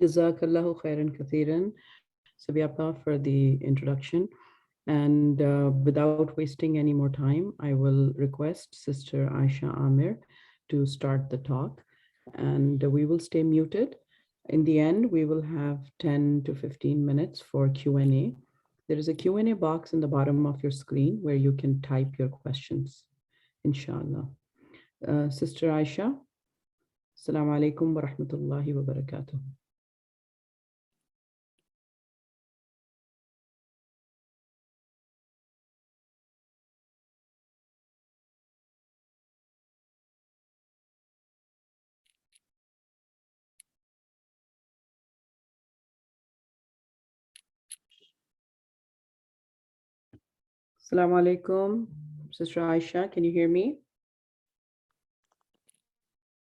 Jazakallahu khairan kathiran, Sabia for the introduction. And without wasting any more time, I will request Sister Aisha Amir to start the talk, and we will stay muted. In the end, we will have 10 to 15 minutes for Q&A. There is a Q&A box in the bottom of your screen where you can type your questions, inshallah. Sister Aisha, Assalamu alaikum wa rahmatullahi wa barakatuh. Assalamu alaikum. Sister Aisha, can you hear me?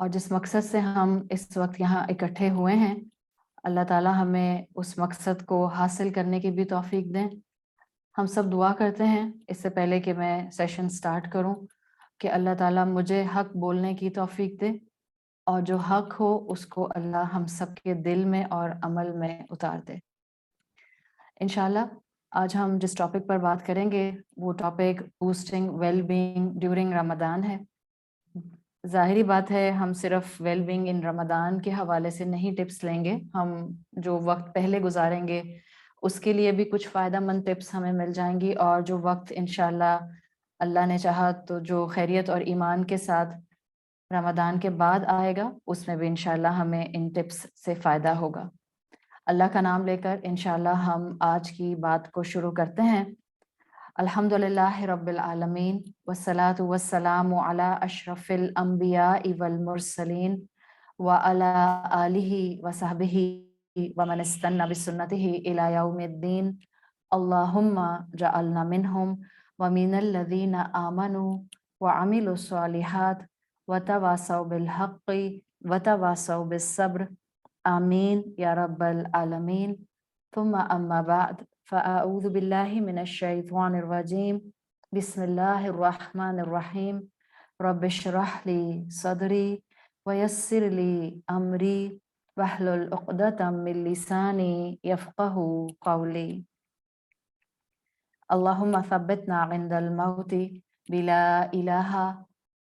اور جس مقصد سے ہم اس وقت یہاں اکٹھے ہوئے ہیں، اللہ تعالیٰ ہمیں اس مقصد کو حاصل کرنے کی بھی توفیق دیں۔ ہم سب دعا کرتے ہیں اس سے پہلے کہ میں سیشن سٹارٹ کروں کہ اللہ تعالیٰ مجھے حق بولنے کی توفیق دے، اور جو حق ہو اس کو اللہ ہم سب کے دل میں اور عمل میں اتار دے انشاءاللہ۔ آج ہم جس ٹاپک پر بات کریں گے وہ topic boosting well being during Ramzan ہے۔ ظاہری بات ہے ہم صرف ویل بینگ ان رمضان کے حوالے سے نہیں ٹپس لیں گے، ہم جو وقت پہلے گزاریں گے اس کے لیے بھی کچھ فائدہ مند ٹپس ہمیں مل جائیں گی، اور جو وقت انشاءاللہ اللہ نے چاہا تو جو خیریت اور ایمان کے ساتھ رمضان کے بعد آئے گا اس میں بھی انشاءاللہ ہمیں ان ٹپس سے فائدہ ہوگا۔ اللہ کا نام لے کر انشاءاللہ ہم آج کی بات کو شروع کرتے ہیں۔ الحمدللہ رب العالمین والصلاة والسلام علی اشرف الانبیاء والمرسلین وعلی آلہ وصحبہ ومن استنى بسنته الى یوم الدین۔ اللہم جعلنا منہم ومن الذین آمنوا وعملوا الصالحات وتواصوا بالحق وتواصوا بالصبر آمین یا رب العالمین۔ ثم اما بعد فاعوذ باللہ من الشیطان الرجیم بسم اللہ الرحمن الرحیم رب اشرح لی صدری ویسر لی امری واحلل عقدۃ من لسانی یفقہوا قولی۔ اللہم ثبتنا عند الموت بلا الہ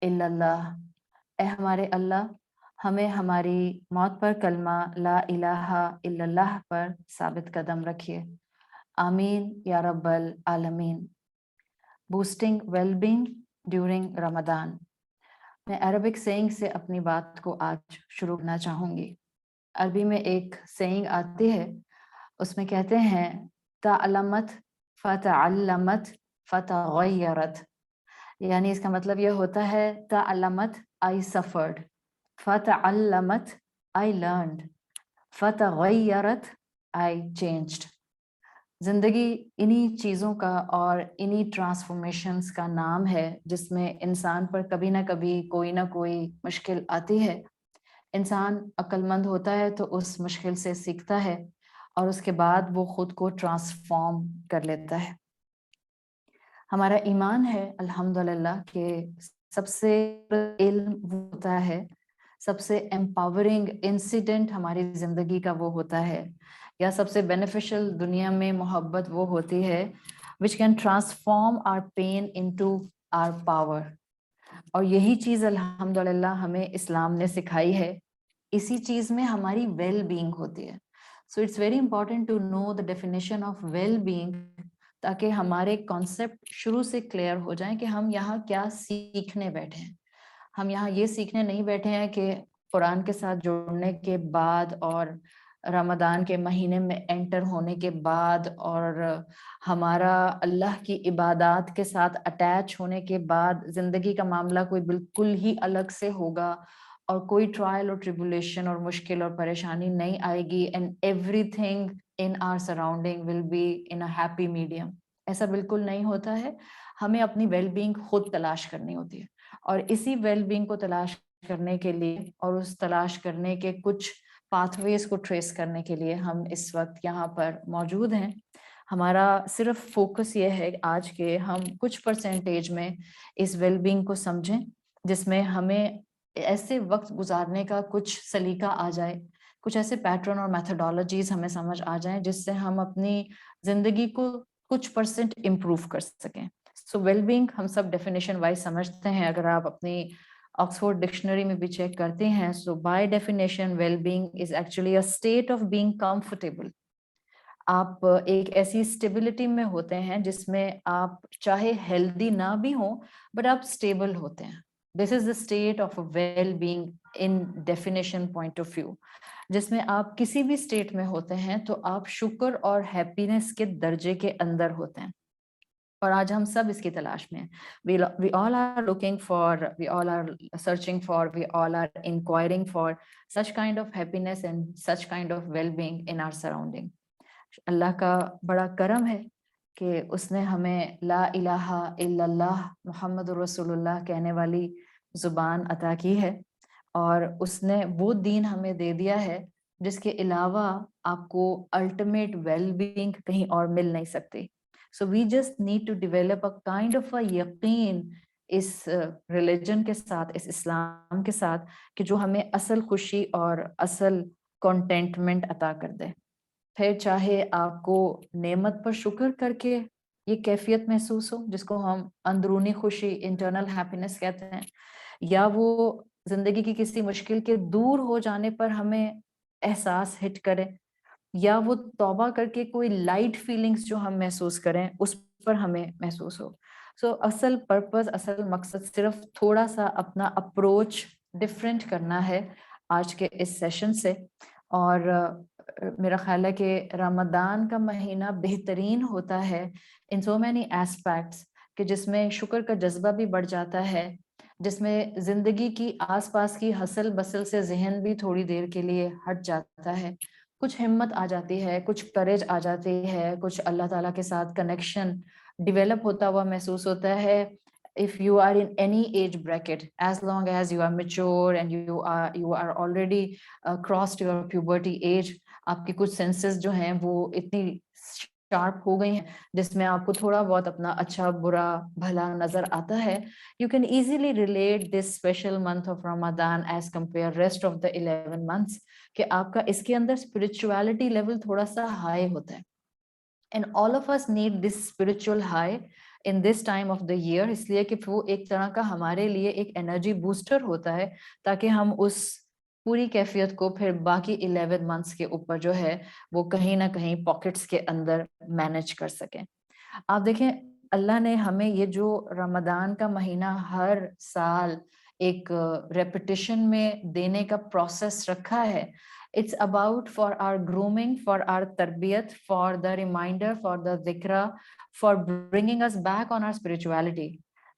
الا اللہ۔ اے ہمارے اللہ، ہمیں ہماری موت پر کلمہ لا الہ الا اللہ پر ثابت قدم رکھیے، آمین یا رب العالمین۔ بوسٹنگ ویل بینگ ڈیورنگ رمضان۔ میں عربک سینگ سے اپنی بات کو آج شروع کرنا چاہوں گی۔ عربی میں ایک سینگ آتی ہے، اس میں کہتے ہیں تعلمت فتعلمت فتغیرت، یعنی اس کا مطلب یہ ہوتا ہے تعلمت I suffered، فتعلمت I learned، فتغیرت I changed۔ زندگی انہی چیزوں کا اور انہی ٹرانسفارمیشنز کا نام ہے جس میں انسان پر کبھی نہ کبھی کوئی نہ کوئی مشکل آتی ہے۔ انسان عقل مند ہوتا ہے تو اس مشکل سے سیکھتا ہے اور اس کے بعد وہ خود کو ٹرانسفارم کر لیتا ہے۔ ہمارا ایمان ہے الحمدللہ کہ سب سے علم وہ ہوتا ہے، سب سے امپاورنگ انسیڈنٹ ہماری زندگی کا وہ ہوتا ہے، یا سب سے بینیفیشل دنیا میں محبت وہ ہوتی ہے which can transform our pain into our power۔ اور یہی چیز الحمدللہ ہمیں اسلام نے سکھائی ہے، اسی چیز میں ہماری ویل بینگ ہوتی ہے۔ So it's very important to know the definition of well being, تاکہ ہمارے کانسیپٹ شروع سے کلیئر ہو جائیں کہ ہم یہاں کیا سیکھنے بیٹھے ہیں۔ ہم یہاں یہ سیکھنے نہیں بیٹھے ہیں کہ قرآن کے ساتھ جڑنے کے بعد اور رمضان کے مہینے میں انٹر ہونے کے بعد اور ہمارا اللہ کی عبادات کے ساتھ اٹیچ ہونے کے بعد زندگی کا معاملہ کوئی بالکل ہی الگ سے ہوگا اور کوئی ٹرائل اور ٹریبولیشن اور مشکل اور پریشانی نہیں آئے گی and everything in our surrounding will be in a happy medium. ایسا بالکل نہیں ہوتا ہے۔ ہمیں اپنی ویل بینگ خود تلاش کرنی ہوتی ہے، اور اسی ویل بینگ کو تلاش کرنے کے لیے اور اس تلاش کرنے کے کچھ پاتھ ویز کو ٹریس کرنے کے لیے ہم اس وقت یہاں پر موجود ہیں۔ ہمارا صرف فوکس یہ ہے آج کے ہم کچھ پرسنٹیج میں اس ویل بینگ کو سمجھیں، جس میں ہمیں ایسے وقت گزارنے کا کچھ سلیقہ آ جائے، کچھ ایسے پیٹرن اور میتھڈالوجیز ہمیں سمجھ آ جائیں جس سے ہم اپنی زندگی کو کچھ پرسنٹ امپروو کر سکیں۔ سو ویل بینگ ہم سب ڈیفینیشن وائز سمجھتے ہیں، اگر آپ اپنی آکسفورڈ ڈکشنری میں بھی چیک کرتے ہیں، so by definition well being is actually a state of being comfortable. آپ ایک ایسی اسٹیبلٹی میں ہوتے ہیں جس میں آپ چاہے ہیلدی نہ بھی ہوں بٹ آپ اسٹیبل ہوتے ہیں۔ This is the state of well being in definition point of view, جس میں آپ کسی بھی اسٹیٹ میں ہوتے ہیں تو آپ شکر اور ہیپینس کے درجے کے اندر ہوتے ہیں، اور آج ہم سب اس کی تلاش میں ہیں۔ We all are looking for, we all are searching for, we all are inquiring for such kind of happiness and such kind of well-being in our surrounding۔ اللہ کا بڑا کرم ہے کہ اس نے ہمیں لا الہ الا اللہ محمد رسول اللہ کہنے والی زبان عطا کی ہے، اور اس نے وہ دین ہمیں دے دیا ہے جس کے علاوہ آپ کو الٹیمیٹ ویل بینگ کہیں اور مل نہیں سکتی. So we just need to develop a kind of a یقین اس ریلیجن کے ساتھ, اس اسلام کے ساتھ, کہ جو ہمیں اصل خوشی اور اصل کنٹینٹمنٹ عطا کر دے. پھر چاہے آپ کو نعمت پر شکر کر کے یہ کیفیت محسوس ہو جس کو ہم اندرونی خوشی, انٹرنل ہیپینس کہتے ہیں, یا وہ زندگی کی کسی مشکل کے دور ہو جانے پر ہمیں احساس ہٹ کرے, یا وہ توبہ کر کے کوئی لائٹ فیلنگز جو ہم محسوس کریں اس پر ہمیں محسوس ہو. سو اصل پرپز, اصل مقصد صرف تھوڑا سا اپنا اپروچ ڈفرینٹ کرنا ہے آج کے اس سیشن سے. اور میرا خیال ہے کہ رمضان کا مہینہ بہترین ہوتا ہے ان سو مینی ایسپیکٹس, کہ جس میں شکر کا جذبہ بھی بڑھ جاتا ہے, جس میں زندگی کی آس پاس کی ہسل بسل سے ذہن بھی تھوڑی دیر کے لیے ہٹ جاتا ہے, کچھ ہمت آ جاتی ہے, کچھ کریج آ جاتی ہے, کچھ اللہ تعالیٰ کے ساتھ کنیکشن ڈیولپ ہوتا ہوا محسوس ہوتا ہے. If you are in any age bracket, as long as you are mature and you are already crossed your puberty age, آپ کی کچھ سینسز جو ہیں وہ اتنی شارپ ہو گئی ہیں جس میں آپ کو تھوڑا بہت اپنا اچھا برا بھلا نظر آتا ہے. You can easily relate this special month of Ramadan as compare rest of the 11 months, کہ آپ کا اس کے اندر spirituality level تھوڑا سا ہائی ہوتا ہے. And all of us need this spiritual high in this time of the year, اس لیے کہ وہ ایک طرح کا ہمارے لیے ایک انرجی بوسٹر ہوتا ہے تاکہ ہم اس پوری کیفیت کو پھر باقی 11 months کے اوپر جو ہے وہ کہیں نہ کہیں پاکٹس کے اندر مینج کر سکیں. آپ دیکھیں اللہ نے ہمیں یہ جو رمضان کا مہینہ ہر سال ایک ریپیٹیشن میں دینے کا پروسیس رکھا ہے. It's about for our grooming, for our tarbiyat, for the reminder, for the dhikra, for bringing us back on our spirituality.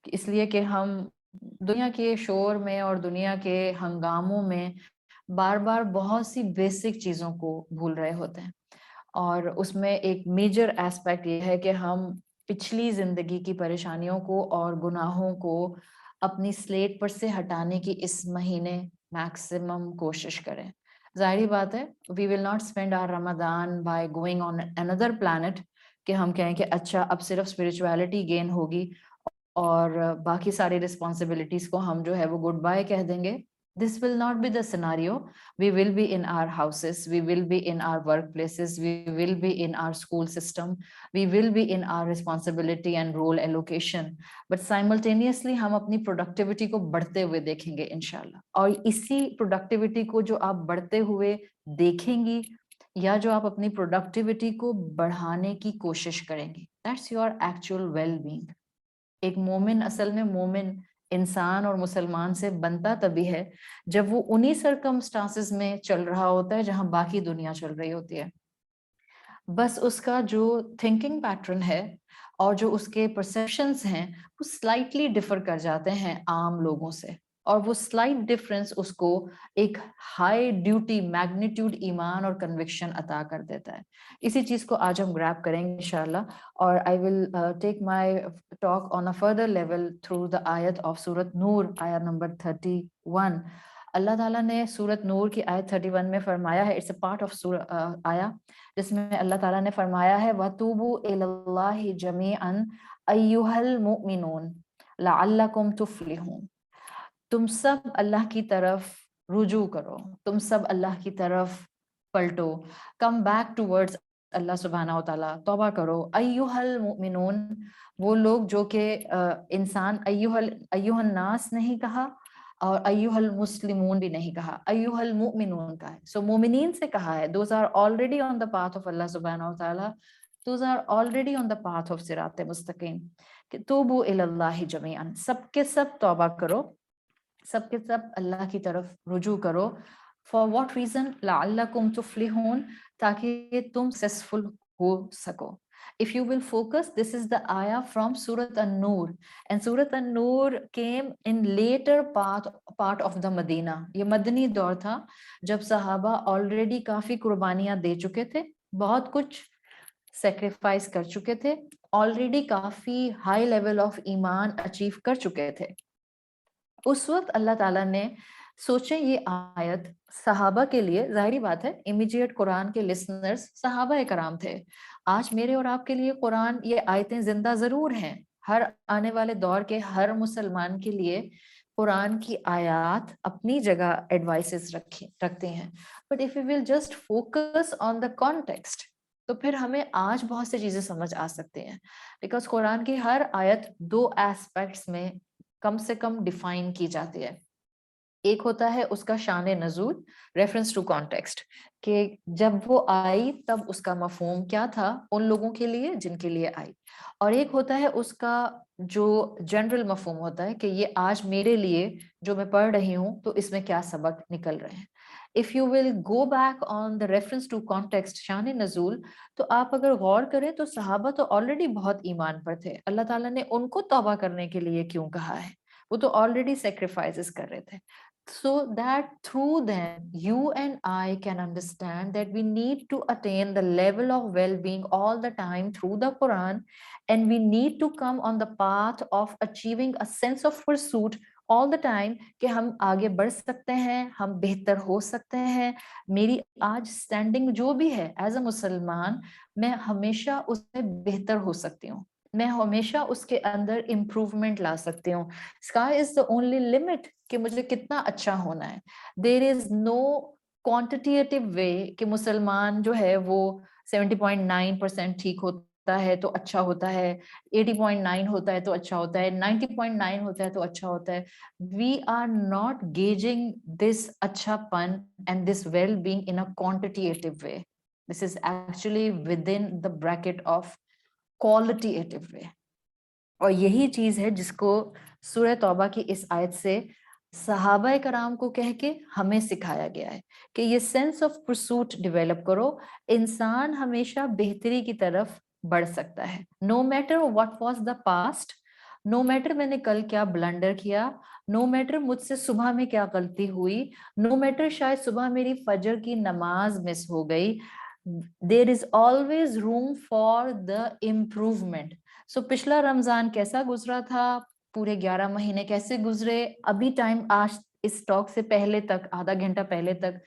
اس لیے کہ ہم دنیا کے شور میں اور دنیا کے ہنگاموں میں بار بار بہت سی بیسک چیزوں کو بھول رہے ہوتے ہیں, اور اس میں ایک میجر ایسپیکٹ یہ ہے کہ ہم پچھلی زندگی کی پریشانیوں کو اور گناہوں کو اپنی سلیٹ پر سے ہٹانے کی اس مہینے میکسیمم کوشش کریں. ظاہری بات ہے we will not spend our Ramadan by going on another planet, کہ ہم کہیں کہ اچھا اب صرف spirituality گین ہوگی اور باقی ساری responsibilities کو ہم جو ہے وہ گڈ بائی کہہ دیں گے. This will not be the scenario. We will be in our houses, we will be in our workplaces, we will be in our school system, we will be in our responsibility and role allocation, but simultaneously ہم اپنی productivity کو بڑھتے ہوئے دیکھیں گے انشاءاللہ. اور اسی productivity کو جو آپ بڑھتے ہوئے دیکھیں گی یا جو آپ اپنی productivity کو بڑھانے کی کوشش کریں گی, that's your actual well-being. ایک مومن اصل میں مومن انسان اور مسلمان سے بنتا تبھی ہے جب وہ انہی سرکمسٹانسز میں چل رہا ہوتا ہے جہاں باقی دنیا چل رہی ہوتی ہے. بس اس کا جو تھنکنگ پیٹرن ہے اور جو اس کے پرسیپشنز ہیں وہ سلائٹلی ڈفر کر جاتے ہیں عام لوگوں سے, اور وہ سلائٹ ڈفرنس اس کو ایک ہائی ڈیوٹی میگنیٹیوڈ ایمان اور کنوکشن عطا کر دیتا ہے. اسی چیز کو آج ہم گریب کریں گے انشاءاللہ, اور I will take my talk on a further level through the ayat of سورۃ نور, آیت نمبر 31. اللہ تعالیٰ نے سورۃ نور کی آیت 31 میں فرمایا ہے, اٹس اے پارٹ آف آیا جس میں اللہ تعالیٰ نے فرمایا ہے وَتُوبُوا إِلَى اللَّهِ جَمِيعًا أَيُّهَا الْمُؤْمِنُونَ لَعَلَّكُمْ تُفْلِحُونَ. تم سب اللہ کی طرف رجوع کرو, تم سب اللہ کی طرف پلٹو, کم بیک ٹورڈز اللہ سبحانہ و تعالیٰ, توبہ کرو. ایہا المؤمنون, وہ لوگ جو کہ انسان ایہا الناس نہیں کہا اور ایہا المسلمون بھی نہیں کہا, ایہا المؤمنون کا ہے. سو مومنین سے کہا ہے, those are already on the path of Allah سبحانہ و تعالیٰ, those are already on the path of صراط مستقیم. کہ توبوا الی اللہ جمیعا, سب کے سب توبہ کرو, سب کے سب اللہ کی طرف رجوع کرو. For what reason? لعلکم تفلحون, تاکہ تم سکسیسفل ہو سکو. If you will focus, this is the ayah from Surah An-Nur, and Surah An-Nur came in later part of the Medina. یہ مدنی دور تھا جب صحابہ already کافی قربانیاں دے چکے تھے, بہت کچھ سیکریفائس کر چکے تھے, already coffee high level of ایمان اچیو کر چکے تھے. اس وقت اللہ تعالیٰ نے سوچیں یہ آیت صحابہ کے لیے، ظاہری بات ہے امیجیٹ قرآن کے لسنرز صحابہ کرام تھے. آج میرے اور آپ کے لیے قرآن یہ آیتیں زندہ ضرور ہیں. ہر آنے والے دور کے ہر مسلمان کے لیے قرآن کی آیات اپنی جگہ ایڈوائسز رکھتے ہیں. But if you will just focus on the context تو پھر ہمیں آج بہت سی چیزیں سمجھ آ سکتے ہیں. بیکاز قرآن کی ہر آیت دو ایسپیکٹس میں کم سے کم ڈیفائن کی جاتی ہے. ایک ہوتا ہے اس کا شان نزول، ریفرنس ٹو کانٹیکسٹ، کہ جب وہ آئی تب اس کا مفہوم کیا تھا ان لوگوں کے لیے جن کے لیے آئی. اور ایک ہوتا ہے اس کا جو جنرل مفہوم ہوتا ہے کہ یہ آج میرے لیے جو میں پڑھ رہی ہوں تو اس میں کیا سبق نکل رہے ہیں. If you will go back on the reference to context شان نزول، تو آپ اگر غور کریں تو صحابہ تو آلریڈی بہت ایمان پر تھے. اللہ تعالیٰ نے ان کو توبہ کرنے کے لیے کیوں کہا ہے؟ وہ تو آلریڈی سیکریفائسز کر رہے تھے. So that through them, you and I can understand that we need to attain the level of well-being all the time through the Quran, and we need to come on the path of achieving a sense of pursuit all the time کہ ہم آگے بڑھ سکتے ہیں، ہم بہتر ہو سکتے ہیں. میری آج اسٹینڈنگ جو بھی ہے ایز اے مسلمان، میں ہمیشہ اس میں بہتر ہو سکتی ہوں، میں ہمیشہ اس کے اندر امپروومنٹ لا سکتی ہوں. Sky is the only limit کہ مجھے کتنا اچھا ہونا ہے. دیر از نو کوانٹیٹیو وے کہ مسلمان جو ہے وہ 70.9% ٹھیک ہوتا ہے تو اچھا ہوتا ہے، 80.9 ہوتا ہے تو اچھا ہوتا ہے، 90.9 ہوتا ہے تو اچھا ہوتا ہے. We are not gauging this اچھا پن and this well being in a quantitative way. This is actually within the bracket of qualitative way. اور یہی چیز ہے جس کو سورہ توبہ کی اس آیت سے صحابہ کرام کو کہہ کے ہمیں سکھایا گیا ہے کہ یہ سینس آف پرسوٹ ڈیولپ کرو. انسان ہمیشہ بہتری کی طرف بڑھ سکتا ہے. No matter what was the past, no matter میں نے کل کیا بلنڈر کیا، نو میٹر مجھ سے صبح میں کیا غلطی ہوئی، نو میٹر شاید صبح میری فجر کی نماز مس ہو گئی، there is always room for the improvement. So پچھلا رمضان کیسا گزرا تھا، پورے 11 مہینے کیسے گزرے، ابھی ٹائم آج اس ٹاک سے پہلے تک، آدھا گھنٹہ پہلے تک،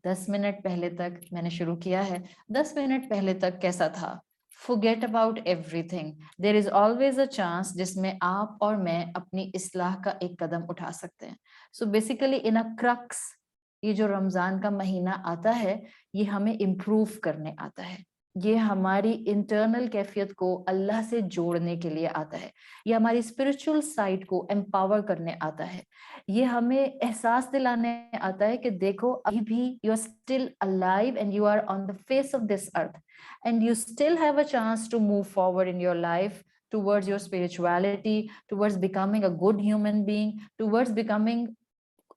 10 منٹ پہلے تک میں نے شروع کیا ہے، 10 منٹ پہلے تک کیسا تھا. forget about everything. there is always a chance جس میں آپ اور میں اپنی اصلاح کا ایک قدم اٹھا سکتے ہیں. so basically in a crux یہ جو رمضان کا مہینہ آتا ہے یہ ہمیں امپروو کرنے آتا ہے، یہ ہماری انٹرنل کیفیت کو اللہ سے جوڑنے کے لیے آتا ہے، یہ ہماری اسپرچل سائڈ کو امپاور کرنے آتا ہے، یہ ہمیں احساس دلانے آتا ہے کہ دیکھو ابھی بھی you are still alive and you are on the face of this earth and you still have a chance to move forward in your life towards your spirituality, towards becoming a good human being, towards becoming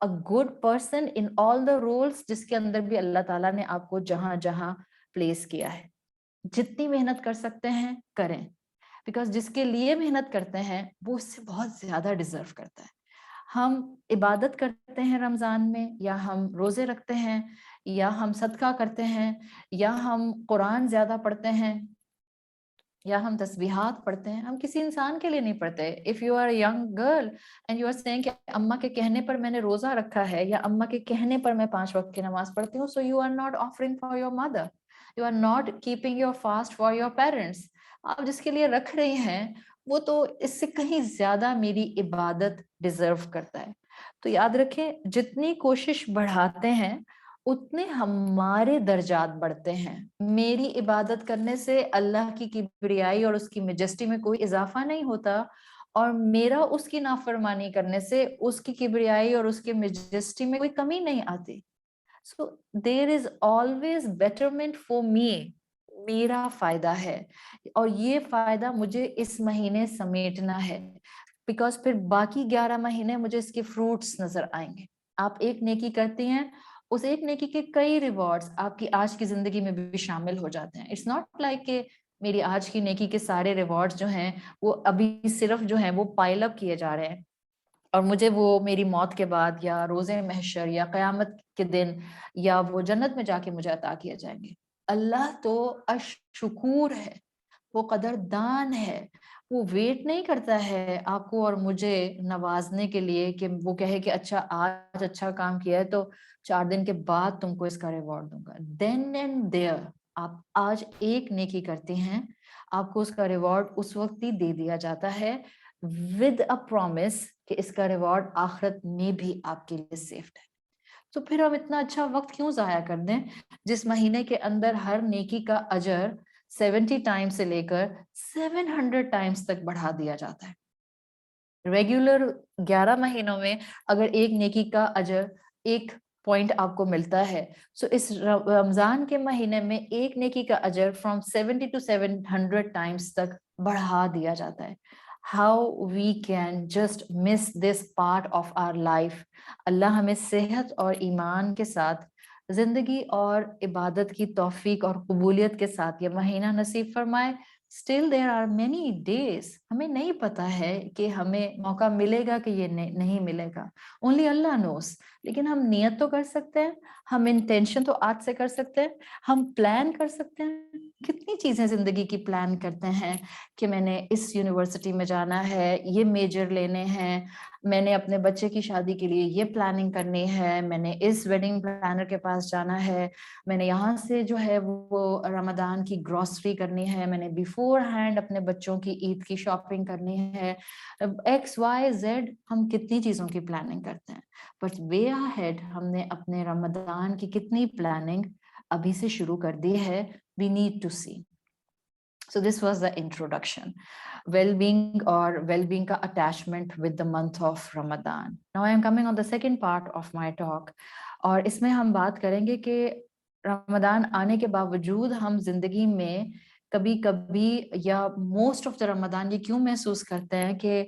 a good person in all the roles جس کے اندر بھی اللہ تعالیٰ نے آپ کو جہاں جہاں place کیا ہے. جتنی محنت کر سکتے ہیں کریں، بیکاز جس کے لیے محنت کرتے ہیں وہ اس سے بہت زیادہ ڈیزرو کرتا ہے. ہم عبادت کرتے ہیں رمضان میں، یا ہم روزے رکھتے ہیں، یا ہم صدقہ کرتے ہیں، یا ہم قرآن زیادہ پڑھتے ہیں، یا ہم تسبیحات پڑھتے ہیں، ہم کسی انسان کے لیے نہیں پڑھتے. If you are a young girl and you are seeing کہ اماں کے کہنے پر میں نے روزہ رکھا ہے، یا اماں کے کہنے پر میں 5 وقت کی نماز پڑھتی ہوں، so you are not offering for your mother, you are not keeping your fast for your parents. آپ جس کے لیے رکھ رہی ہیں وہ تو اس سے کہیں زیادہ میری عبادت ڈیزرو کرتا ہے. تو یاد رکھیں جتنی کوشش بڑھاتے ہیں اتنے ہمارے درجات بڑھتے ہیں. میری عبادت کرنے سے اللہ کی کبریائی اور اس کی میجسٹی میں کوئی اضافہ نہیں ہوتا، اور میرا اس کی نافرمانی کرنے سے اس کی کبریائی اور اس کے میجسٹی میں کوئی کمی نہیں آتی. So there is always betterment for me, میرا فائدہ ہے، اور یہ فائدہ مجھے اس مہینے سمیٹنا ہے، بیکاز پھر باقی 11 مہینے مجھے اس کے فروٹس نظر آئیں گے. آپ ایک نیکی کرتی ہیں، اس ایک نیکی کے کئی ریوارڈز آپ کی آج کی زندگی میں بھی شامل ہو جاتے ہیں. اٹس ناٹ لائک کہ میری آج کی نیکی کے سارے ریوارڈز جو ہیں وہ ابھی صرف جو ہیں وہ پائل اپ کیے جا رہے ہیں اور مجھے وہ میری موت کے بعد یا روز محشر یا قیامت کے دن یا وہ جنت میں جا کے مجھے عطا کیے جائیں گے. اللہ تو اشکور ہے، وہ قدردان ہے, وہ ویٹ نہیں کرتا ہے آپ کو اور مجھے نوازنے کے لیے کہ وہ کہے کہ اچھا آج اچھا کام کیا ہے تو 4 دن کے بعد تم کو اس کا ریوارڈ دوں گا. دین اینڈ دیئر, آپ آج ایک نیکی کرتے ہیں, آپ کو اس کا ریوارڈ اس وقت ہی دے دیا جاتا ہے ود اے پرومس کہ اس کا ریوارڈ آخرت میں بھی آپ کے لیے سیفڈ ہے. تو پھر ہم اتنا اچھا وقت کیوں ضائع کر دیں جس مہینے کے اندر ہر نیکی کا اجر 70 ٹائم سے لے کر 700 ٹائمز تک بڑھا دیا جاتا ہے. ریگولر 11 مہینوں میں اگر ایک نیکی کا اجر 1 پوائنٹ آپ کو ملتا ہے, سو اس رمضان کے مہینے میں ایک نیکی کا اجر from 70 to 700 ٹائمز تک بڑھا دیا جاتا ہے. How we can just miss this part of our life. اللہ ہمیں صحت اور ایمان کے ساتھ زندگی اور عبادت کی توفیق اور قبولیت کے ساتھ یہ مہینہ نصیب فرمائے. Still there are many days. ہمیں نہیں پتا ہے کہ ہمیں موقع ملے گا کہ یہ نہیں ملے گا. Only Allah knows. لیکن ہم نیت تو کر سکتے ہیں, ہم انٹینشن تو آج سے کر سکتے ہیں, ہم پلان کر سکتے ہیں. کتنی چیزیں زندگی کی پلان کرتے ہیں کہ میں نے اس یونیورسٹی میں جانا ہے, یہ میجر لینے ہیں, میں نے اپنے بچے کی شادی کے لیے یہ پلاننگ کرنی ہے, میں نے اس ویڈنگ پلانر کے پاس جانا ہے, میں نے یہاں سے جو ہے وہ رمضان کی گروسری کرنی ہے, میں نے بیفور ہینڈ اپنے بچوں کی عید کی شاپنگ کرنی ہے, XYZ. ہم کتنی چیزوں کی پلاننگ کرتے ہیں, بٹ وے اہیڈ ہم نے اپنے رمضان کی کتنی پلاننگ ابھی سے شروع کر دی ہے. We need to see. So this was the introduction. Well-being or well-being ka attachment with the month of Ramadan. Now I am coming on the second part of my talk. اور اس میں ہم بات کریں گے کہ رمضان آنے کے باوجود ہم زندگی میں کبھی کبھی یا موسٹ آف دا رمضان یہ کیوں محسوس کرتے ہیں کہ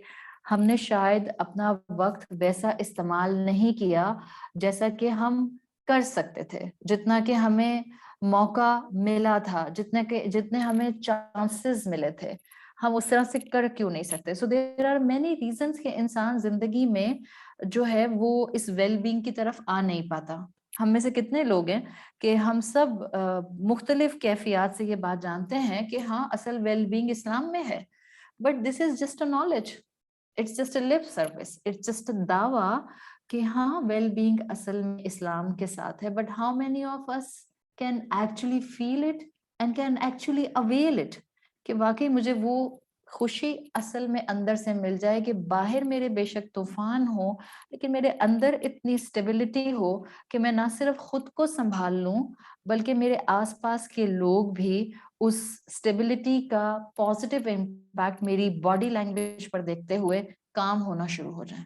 ہم نے شاید اپنا وقت ویسا استعمال نہیں کیا جیسا کہ ہم کر سکتے تھے, جتنا کہ ہمیں موقع ملا تھا, جتنے ہمیں چانسز ملے تھے, ہم اس طرح سے کر کیوں نہیں سکتے. سو دیر آر مینی ریزنس کہ انسان زندگی میں جو ہے وہ اس ویل بینگ کی طرف آ نہیں پاتا. ہم میں سے کتنے لوگ ہیں کہ ہم سب مختلف کیفیات سے یہ بات جانتے ہیں کہ ہاں اصل ویل بینگ اسلام میں ہے, but this is just a knowledge, it's just a lip service, it's just a دعویٰ کہ ہاں ویل بینگ اصل میں اسلام کے ساتھ ہے. But how many of us can actually feel it and can actually avail it کہ واقعی مجھے وہ خوشی اصل میں اندر سے مل جائے کہ باہر میرے بے شک طوفان ہو لیکن میرے اندر اتنی اسٹیبلٹی ہو کہ میں نہ صرف خود کو سنبھال لوں بلکہ میرے آس پاس کے لوگ بھی اس اسٹیبلٹی کا پازیٹیو امپیکٹ میری باڈی لینگویج پر دیکھتے ہوئے کام ہونا شروع ہو جائیں.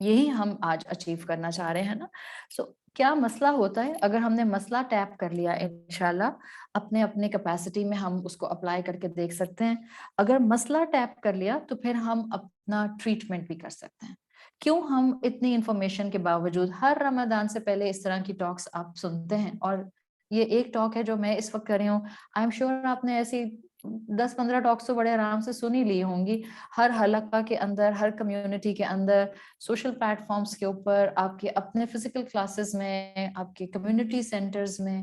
یہی ہم آج اچیو کرنا چاہ رہے ہیں نا. سو کیا مسئلہ ہوتا ہے اگر ہم نے مسئلہ ٹیپ کر لیا, انشاءاللہ اپنے اپنے کیپیسٹی میں ہم اس کو اپلائی کر کے دیکھ سکتے ہیں. اگر مسئلہ ٹیپ کر لیا تو پھر ہم اپنا ٹریٹمنٹ بھی کر سکتے ہیں. کیوں ہم اتنی انفارمیشن کے باوجود ہر رمضان سے پہلے اس طرح کی ٹاکس آپ سنتے ہیں, اور یہ ایک ٹاک ہے جو میں اس وقت کر رہی ہوں, آئی ایم شیور آپ نے ایسی 10-15 ٹاکس تو بڑے آرام سے سنی لی ہوں گی. ہر حلقہ کے اندر, ہر کمیونٹی کے اندر, سوشل پلیٹ فارمز کے اوپر, آپ کے اپنے فزیکل کلاسز میں, آپ کے کمیونٹی سینٹرز میں,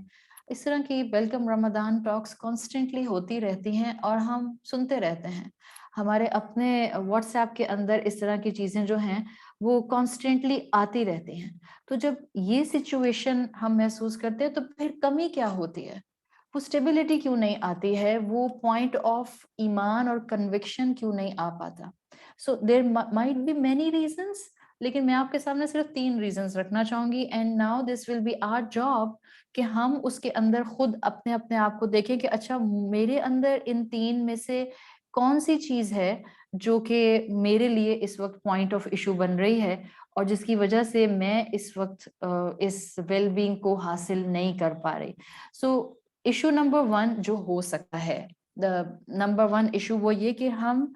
اس طرح کی ویلکم رمضان ٹاکس کانسٹنٹلی ہوتی رہتی ہیں اور ہم سنتے رہتے ہیں. ہمارے اپنے واٹس ایپ کے اندر اس طرح کی چیزیں جو ہیں وہ کانسٹنٹلی آتی رہتی ہیں. تو جب یہ سچویشن ہم محسوس کرتے ہیں تو پھر کمی کیا ہوتی ہے, وہ اسٹیبلٹی کیوں نہیں آتی ہے, وہ پوائنٹ آف ایمان اور کنوکشن کیوں نہیں آ پاتا. So there might be many reasons, لیکن میں آپ کے سامنے صرف 3 ریزنس رکھنا چاہوں گی. And now this will be our job کہ ہم اس کے اندر خود اپنے آپ کو دیکھیں کہ اچھا میرے اندر ان 3 میں سے کون سی چیز ہے جو کہ میرے لیے اس وقت پوائنٹ آف ایشو بن رہی ہے اور جس کی وجہ سے میں اس وقت اس ویل بینگ کو حاصل نہیں کر پا رہی. سو ایشو نمبر 1 جو ہو سکتا ہے, نمبر 1 ایشو وہ یہ کہ ہم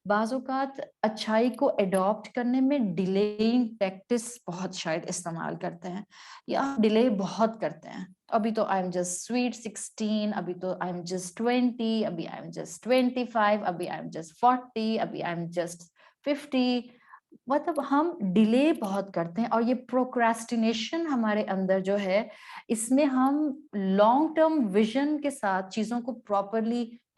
بعض اوقات اچھائی کو اڈاپٹ کرنے میں ڈیلیئنگ ٹیکٹس بہت شاید استعمال کرتے ہیں, یا ڈیلے بہت کرتے ہیں. ابھی تو آئی ایم جسٹ سویٹ 16, ابھی تو آئی ایم جسٹ 20, ابھی آئی ایم جسٹ 25, ابھی آئی ایم جسٹ 40, ابھی آئی ایم جسٹ 50. مطلب ہم ڈیلے بہت کرتے ہیں, اور یہ پروکراسٹینیشن ہمارے اندر جو ہے اس میں ہم لانگ ٹرم ویژن کے ساتھ چیزوں کو properly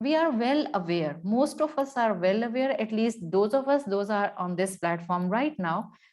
We are well aware, most of us are well aware, at least those of us those are on this platform right now.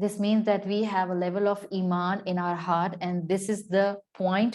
this means that we have a level of iman in our heart, and this is the point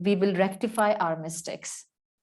we will rectify our mistakes.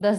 10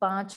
5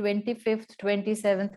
25th 27th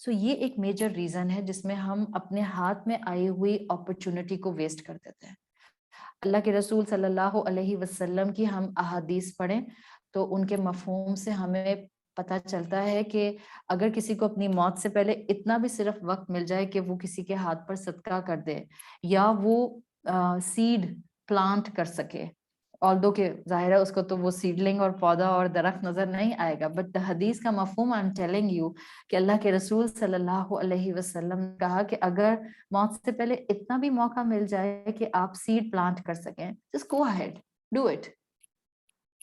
سو یہ ایک major reason ہے جس میں ہم اپنے ہاتھ میں آئی ہوئی اپرچونٹی کو ویسٹ کر دیتے ہیں. اللہ کے رسول صلی اللہ علیہ وسلم کی ہم احادیث پڑھیں تو ان کے مفہوم سے ہمیں پتہ چلتا ہے کہ اگر کسی کو اپنی موت سے پہلے اتنا بھی صرف وقت مل جائے کہ وہ کسی کے ہاتھ پر صدقہ کر دے یا وہ سیڈ پلانٹ کر سکے, although کہ ظاہر ہے اس کو تو وہ سیڈلنگ اور پودا اور درخت نظر نہیں آئے گا, بٹ حدیث کا مفہوم آئی ایم ٹیلنگ یو کہ اللہ کے رسول صلی اللہ علیہ وسلم نے کہا کہ اگر موت سے پہلے اتنا بھی موقع مل جائے کہ آپ سیڈ پلانٹ کر سکیں, just go ahead, do it.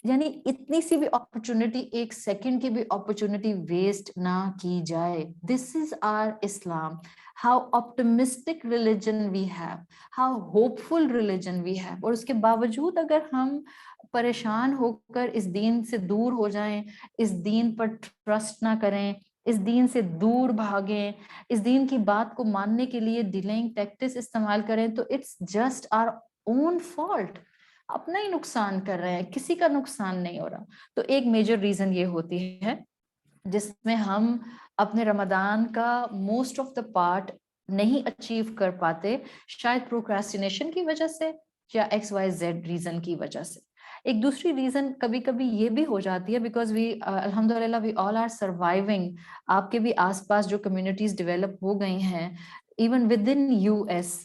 یعنی اتنی سی بھی اپرچونٹی, ایک سیکنڈ کی بھی اپرچونٹی ویسٹ نہ کی جائے. This is our Islam. How optimistic religion we have, how hopeful religion we have. اور اس کے باوجود اگر ہم پریشان ہو کر اس دین سے دور ہو جائیں, اس دین پر ٹرسٹ نہ کریں, اس دین سے دور بھاگیں, اس دین کی بات کو ماننے کے لیے ڈیلیئنگ ٹیکٹس استعمال کریں, تو it's just our own fault. اپنا ہی نقصان کر رہے ہیں, کسی کا نقصان نہیں ہو رہا. تو ایک میجر ریزن یہ ہوتی ہے جس میں ہم اپنے رمضان کا موسٹ آف دا پارٹ نہیں اچیو کر پاتے, شاید پروکراسٹینیشن کی وجہ سے یا XYZ ریزن کی وجہ سے. ایک دوسری ریزن کبھی کبھی یہ بھی ہو جاتی ہے بیکاز وی الحمدللہ وی آل آر سروائیونگ. آپ کے بھی آس پاس جو کمیونٹیز ڈیولپ ہو گئی ہیں ایون ود ان US,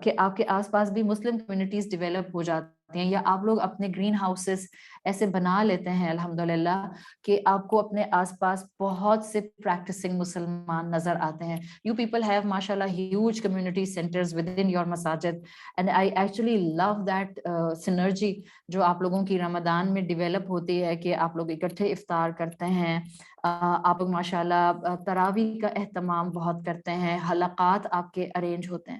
کہ آپ کے آس پاس بھی مسلم کمیونٹیز ڈیولپ ہو جاتی ہیں, یا آپ لوگ اپنے گرین ہاؤسز ایسے بنا لیتے ہیں الحمدللہ کہ آپ کو اپنے آس پاس بہت سے پریکٹسنگ مسلمان نظر آتے ہیں. یو پیپل ہیو ماشاء اللہ huge community centres within your مساجد, and I actually love that synergy جو آپ لوگوں کی رمضان میں ڈیولپ ہوتی ہے کہ آپ لوگ اکٹھے افطار کرتے ہیں, آپ لوگ ماشاء اللہ تراویح کا اہتمام بہت کرتے ہیں, حلقات آپ کے ارینج ہوتے ہیں.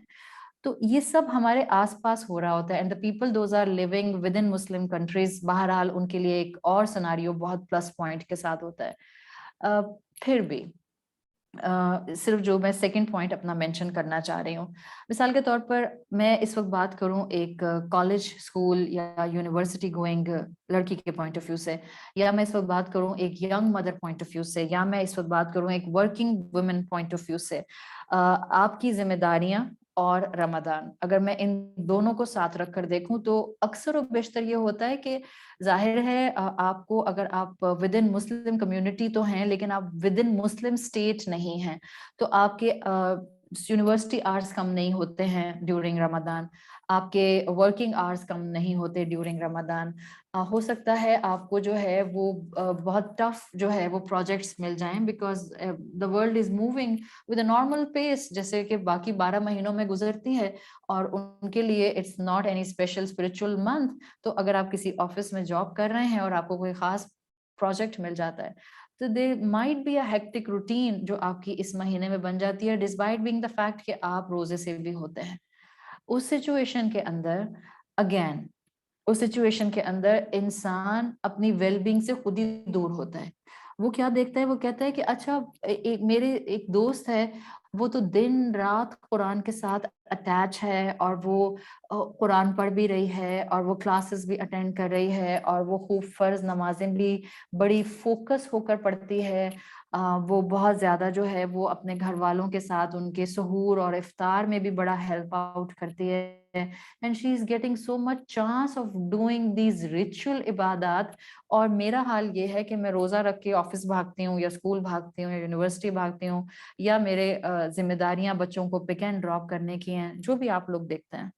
تو یہ سب ہمارے آس پاس ہو رہا ہوتا ہے, and the people those are living within Muslim countries, بہرحال ان کے لیے ایک اور سناریو بہت پلس پوائنٹ کے ساتھ ہوتا ہے. پھر بھی صرف جو میں سیکنڈ پوائنٹ اپنا مینشن کرنا چاہ رہی ہوں, مثال کے طور پر میں اس وقت بات کروں ایک کالج اسکول یا یونیورسٹی گوئنگ لڑکی کے پوائنٹ آف ویو سے, یا میں اس وقت بات کروں ایک young mother point of view سے, یا میں اس وقت بات کروں ایک working woman point of view سے. آپ کی ذمہ داریاں اور رمضان, اگر میں ان دونوں کو ساتھ رکھ کر دیکھوں تو اکثر و بیشتر یہ ہوتا ہے کہ ظاہر ہے آپ کو, اگر آپ ود ان مسلم کمیونٹی تو ہیں لیکن آپ ود ان مسلم اسٹیٹ نہیں ہیں, تو آپ کے یونیورسٹی آورس کم نہیں ہوتے ہیں ڈیورنگ رمضان, آپ کے ورکنگ آورس کم نہیں ہوتے ڈیورنگ رمضان. ہو سکتا ہے آپ کو جو ہے وہ بہت ٹف جو ہے وہ پروجیکٹس مل جائیں because the world is moving with a normal pace, جیسے کہ باقی 12 مہینوں میں گزرتی ہے, اور ان کے لیے it's not any special spiritual month. تو اگر آپ کسی آفس میں جاب کر رہے ہیں اور آپ کو کوئی خاص پروجیکٹ مل جاتا ہے تو they might be a hectic routine جو آپ کی اس مہینے میں بن جاتی ہے, ڈسپائٹ بینگ دا فیکٹ کہ آپ روزے سے بھی ہوتے ہیں. اس سچویشن کے اندر اگین اس سچویشن کے اندر انسان اپنی ویل بینگ سے خود ہی دور ہوتا ہے. وہ کیا دیکھتا ہے, وہ کہتا ہے کہ اچھا میرے ایک دوست ہے وہ تو دن رات قرآن کے ساتھ اٹیچ ہے, اور وہ قرآن پڑھ بھی رہی ہے, اور وہ کلاسز بھی اٹینڈ کر رہی ہے, اور وہ خوب فرض نمازیں بھی بڑی فوکس ہو کر پڑھتی ہے, وہ بہت زیادہ جو ہے وہ اپنے گھر والوں کے ساتھ ان کے سحور اور افطار میں بھی بڑا ہیلپ آؤٹ کرتی ہے, and she is getting so much chance of doing these ritual عبادات. اور میرا حال یہ ہے کہ میں روزہ رکھ کے آفس بھاگتی ہوں, یا اسکول بھاگتی ہوں, یا یونیورسٹی بھاگتی ہوں, یا میرے ذمہ داریاں بچوں کو پک اینڈ ڈراپ کرنے کی ہیں, جو بھی آپ لوگ دیکھتے ہیں.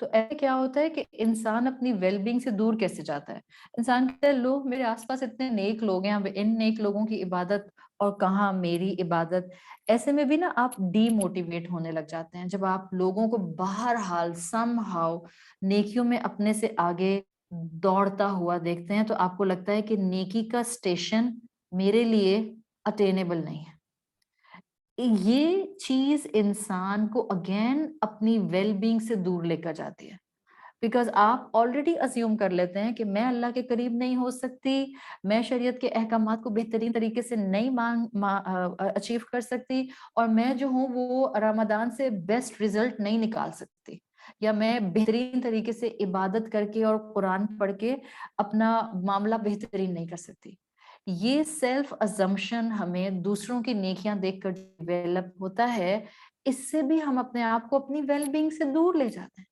تو ایسے کیا ہوتا ہے کہ انسان اپنی ویل بینگ سے دور کیسے جاتا ہے. انسان کہتا ہے لوگ میرے آس پاس اتنے نیک لوگ ہیں, ان نیک لوگوں کی عبادت اور کہاں میری عبادت. ایسے میں بھی نا آپ ڈی موٹیویٹ ہونے لگ جاتے ہیں جب آپ لوگوں کو بہرحال سم ہاؤ نیکیوں میں اپنے سے آگے دوڑتا ہوا دیکھتے ہیں, تو آپ کو لگتا ہے کہ نیکی کا اسٹیشن میرے لیے اٹینیبل نہیں ہے. یہ چیز انسان کو اگین اپنی ویل بینگ سے دور لے کر جاتی ہے, بیکاز آپ آلریڈی اسیوم کر لیتے ہیں کہ میں اللہ کے قریب نہیں ہو سکتی, میں شریعت کے احکامات کو بہترین طریقے سے نہیں اچیو کر سکتی, اور میں جو ہوں وہ رمضان سے بیسٹ رزلٹ نہیں نکال سکتی, یا میں بہترین طریقے سے عبادت کر کے اور قرآن پڑھ کے اپنا معاملہ بہترین نہیں کر سکتی. یہ سیلف ازمپشن ہمیں دوسروں کی نیکیاں دیکھ کر ڈیولپ ہوتا ہے، اس سے بھی ہم اپنے آپ کو اپنی ویل بینگ سے دور لے جاتے ہیں.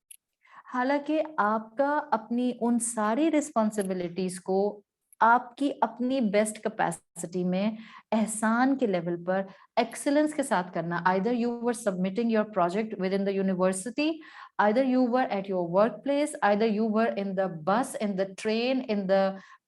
حالانکہ آپ کا اپنی ان ساری رسپانسبلٹیز کو آپ کی اپنی بیسٹ کیپیسٹی میں احسان کے لیول پر ایکسلنس کے ساتھ کرنا. either you were submitting your project within the university, either you were at your workplace, either you were in the bus, in the train, in the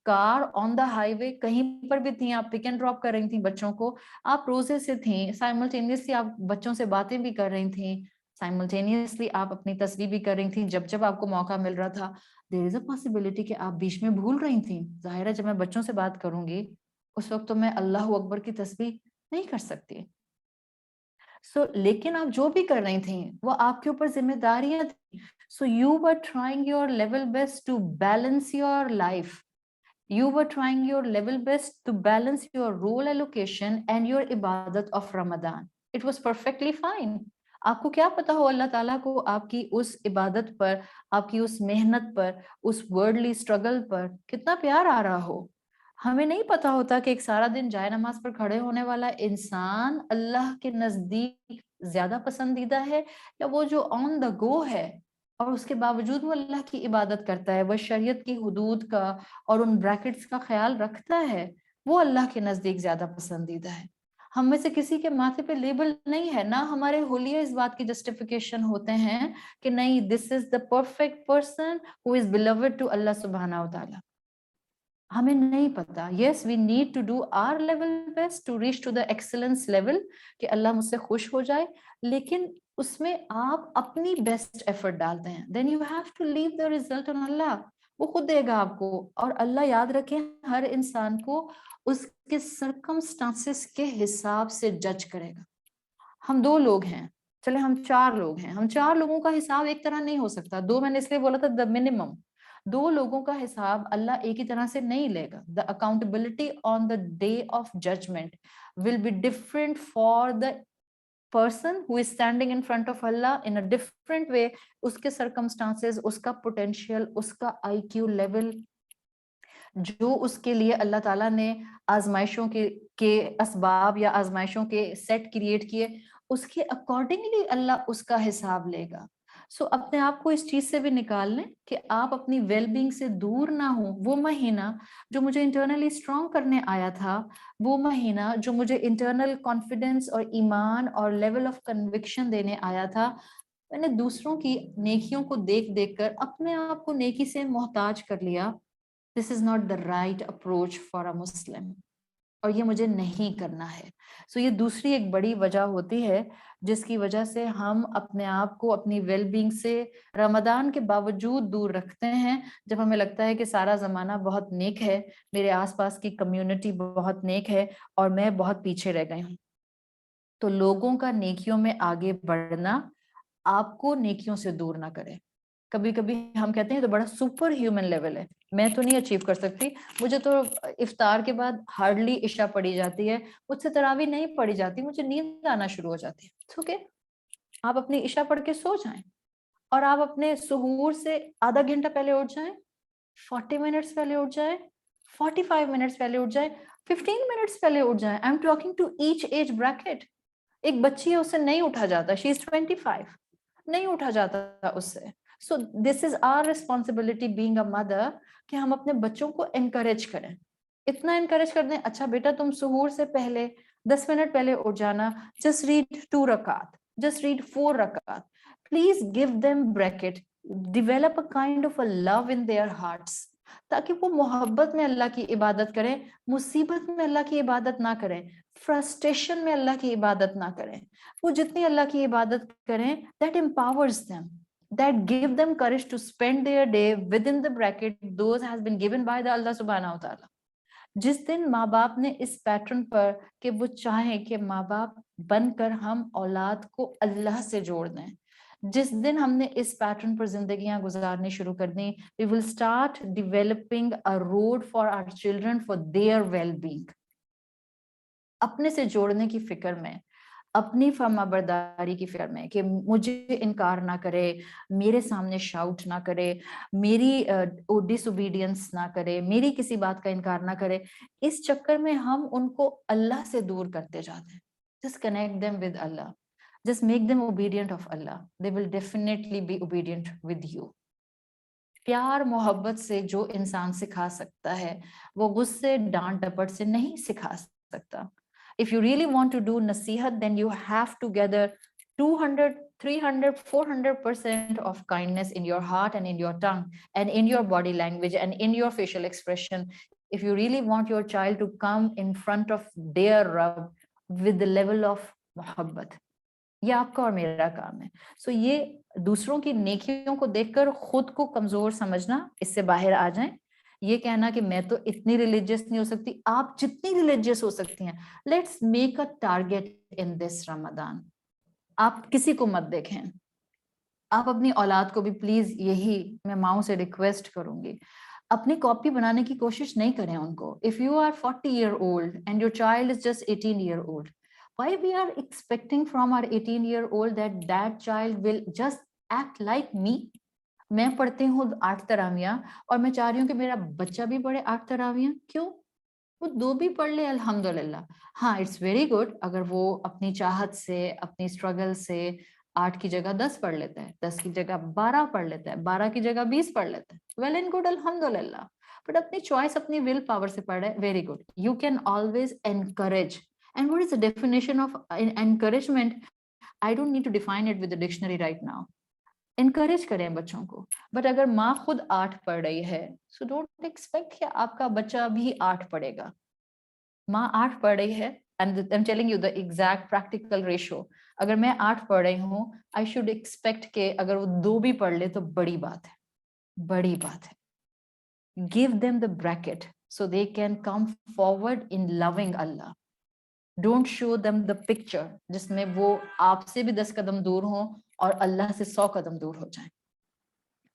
car, on the highway, کہیں پر بھی تھیں آپ، pick and drop کر رہی تھیں بچوں کو، آپ روزے سے تھیں، سائملٹینیسلی آپ بچوں سے باتیں بھی کر رہی تھیں، سائملٹینیسلی آپ اپنی تصویر بھی کر رہی تھیں جب آپ کو موقع مل رہا تھا. دیر از اے پاسبلٹی کہ آپ بیچ میں بھول رہی تھیں. ظاہر ہے جب میں بچوں سے بات کروں گی اس وقت تو میں اللہ اکبر کی تسبیح نہیں کر سکتی. لیکن آپ جو بھی کر رہی تھیں وہ آپ کے اوپر ذمہ داریاں تھیں. So you were trying your level best to balance your life. You were trying your level best to balance your role allocation and your ibadat of Ramadan. It was perfectly fine. آپ کو کیا پتا ہو اللہ تعالیٰ کو آپ کی اس عبادت پر، آپ کی اس محنت پر، اس ورڈلی اسٹرگل پر کتنا پیار آ رہا ہو. ہمیں نہیں پتا ہوتا کہ ایک سارا دن جائے نماز پر کھڑے ہونے والا انسان اللہ کے نزدیک زیادہ پسندیدہ ہے یا وہ جو آن دا گو ہے اور اس کے باوجود وہ اللہ کی عبادت کرتا ہے، وہ شریعت کی حدود کا اور ان بریکٹس کا خیال رکھتا ہے، وہ اللہ کے نزدیک زیادہ پسندیدہ ہے. ہم میں سے کسی کے ماتھے پہ لیبل نہیں ہے، نہ ہمارے حلیے اس بات کی جسٹیفیکیشن ہوتے ہیں کہ نہیں this is the perfect person who is beloved to اللہ سبحانہ و تعالیٰ. ہمیں نہیں پتا. Yes we need to do our level best to reach to the excellence level کہ اللہ مجھ سے خوش ہو جائے، لیکن اس میں آپ اپنی بیسٹ ایفرٹ ڈالتے ہیں. Then you have to leave the result on اللہ. وہ خود دے گا آپ کو. اور اللہ یاد رکھیں ہر انسان کو اس کے سرکمسٹانسز کے حساب سے جج کرے گا. ہم 2 لوگ ہیں، چلے ہم 4 لوگ ہیں، ہم 4 لوگوں کا حساب ایک طرح نہیں ہو سکتا. 2 میں نے اس لیے بولا تھا دا منیمم. 2 لوگوں کا حساب اللہ ایک ہی طرح سے نہیں لے گا. The accountability on the day of judgement will be different for the person who is standing in front of Allah in a different way. اس کے circumstances، اس کا potential، اس کا IQ level جو اس کے لیے اللہ تعالیٰ نے آزمائشوں کے اسباب یا آزمائشوں کے سیٹ کریٹ کیے، اس کے اکارڈنگلی اللہ اس کا حساب لے گا. سو اپنے آپ کو اس چیز سے بھی نکال لیں کہ آپ اپنی ویل بینگ سے دور نہ ہوں. وہ مہینہ جو مجھے انٹرنلی اسٹرانگ کرنے آیا تھا، وہ مہینہ جو مجھے انٹرنل کانفیڈنس اور ایمان اور لیول آف کنوکشن دینے آیا تھا، میں نے دوسروں کی نیکیوں کو دیکھ دیکھ کر اپنے آپ کو نیکی سے محتاج کر لیا. This is not the right approach for a Muslim. اور یہ مجھے نہیں کرنا ہے. سو یہ دوسری ایک بڑی وجہ ہوتی ہے جس کی وجہ سے ہم اپنے آپ کو اپنی ویل بینگ سے رمضان کے باوجود دور رکھتے ہیں. جب ہمیں لگتا ہے کہ سارا زمانہ بہت نیک ہے، میرے آس پاس کی کمیونٹی بہت نیک ہے اور میں بہت پیچھے رہ گئی ہوں. تو لوگوں کا نیکیوں میں آگے بڑھنا آپ کو نیکیوں سے دور نہ کرے. کبھی کبھی ہم کہتے ہیں تو بڑا سپر ہیومن لیول ہے، میں تو نہیں اچیو کر سکتی، مجھے تو افطار کے بعد ہارڈلی عشاء پڑھی جاتی ہے، مجھ سے تراویح نہیں پڑھی جاتی، مجھے نیند آنا شروع ہو جاتی ہے. اوکے، آپ اپنی عشاء پڑھ کے سو جائیں اور آپ اپنے سحور سے آدھا گھنٹہ پہلے اٹھ جائیں، 40 منٹس پہلے اٹھ جائیں، 45 منٹس پہلے اٹھ جائیں، 15 منٹس پہلے اٹھ جائیں. I am talking to each age bracket. ایک بچی ہے، اسے نہیں اٹھا جاتا، شی از 25، نہیں اٹھا جاتا اس سے. So this is our responsibility being a mother کہ ہم اپنے بچوں کو encourage کریں. اتنا encourage کر دیں، اچھا بیٹا تم سحور سے پہلے 10 منٹ پہلے اٹھ جانا، just read 2 رکعات، just read 4 رکعات. Please give them bracket, develop a kind of a love in their hearts تاکہ وہ محبت میں اللہ کی عبادت کریں، مصیبت میں اللہ کی عبادت نہ کریں، فرسٹریشن میں اللہ کی عبادت نہ کریں. وہ جتنی اللہ کی عبادت کریں that empowers them, that give them courage to spend their day within the bracket those has been given by the Allah subhanahu wa ta'ala. جس دن ماں باپ نے اس پیٹرن پر کہ وہ چاہیں کہ ماں باپ بن کر ہم اولاد کو اللہ سے جوڑ دیں، جس دن ہم نے اس پیٹرن پر زندگیاں گزارنی شروع کر دیں، we will start developing a road for our children for their well-being. اپنے سے جوڑنے کی فکر میں اپنی فرما برداری کی فکر میں کہ مجھے انکار نہ کرے, میرے سامنے شاؤٹ نہ کرے, میری ڈس اوبیڈینس نہ کرے, میری کسی بات کا انکار نہ کرے. اس چکر میں ہم ان کو اللہ سے دور کرتے جاتے ہیں. Just connect them with Allah. Just make them obedient of Allah. They will definitely be obedient with you. پیار محبت سے جو انسان سکھا سکتا ہے وہ غصے ڈانٹ ڈپٹ سے نہیں سکھا سکتا. If you really want to do nasihat, then you have to gather 200, 300, 400% of kindness in your heart and in your tongue and in your body language and in your facial expression. If you really want your child to come in front of their Rabb with the level of muhabbat, یہ آپ کا اور میرا کام ہے. سو یہ دوسروں کی نیکیوں کو دیکھ کر خود کو کمزور سمجھنا, اس سے باہر آ جائیں. یہ کہنا کہ میں تو اتنی ریلیجیس نہیں ہو سکتی, آپ جتنی ریلیجیس ہو سکتی ہیں. Let's make a target in this Ramadan. آپ کسی کو مت دیکھیں, آپ اپنی اولاد کو بھی پلیز, یہی میں ماؤں سے ریکویسٹ کروں گی, اپنی کاپی بنانے کی کوشش نہیں کریں ان کو. If you are 40 year old and your child is just 18 year old, why we are expecting from our 18-year-old that that child will just act like me? میں پڑھتی ہوں 8 تراویاں اور میں چاہ رہی ہوں کہ میرا بچہ بھی پڑھے 8 تراویاں. کیوں؟ وہ 2 بھی پڑھ لے الحمدللہ. ہاں, اٹس ویری گڈ اگر وہ اپنی چاہت سے, اپنی اسٹرگل سے 8 کی جگہ 10 پڑھ لیتا ہے, 10 کی جگہ 12 پڑھ لیتا ہے, 12 کی جگہ 20 پڑھ لیتا ہے. ویل اینڈ گڈ الحمدللہ. بٹ اپنی چوائس, اپنی ول پاور سے پڑھ رہے, very good. You can always encourage. And what is the definition of encouragement? I don't need to define it with the dictionary right now. Encourage کریں بچوں کو. But اگر ماں خود 8 پڑھ رہی ہے, so don't expect کہ آپ کا بچہ بھی 8 پڑھے گا. ماں 8 پڑھ رہی ہے, and I'm telling you the exact practical ratio. اگر میں 8 پڑھ رہی ہوں, I should expect کہ اگر وہ 2 بھی پڑھ لے تو بڑی بات ہے, بڑی بات ہے. Give them the bracket so they can come forward in loving Allah. Don't show them the picture جس میں وہ آپ سے بھی 10 قدم دور ہوں اور اللہ سے 100 قدم دور ہو جائیں.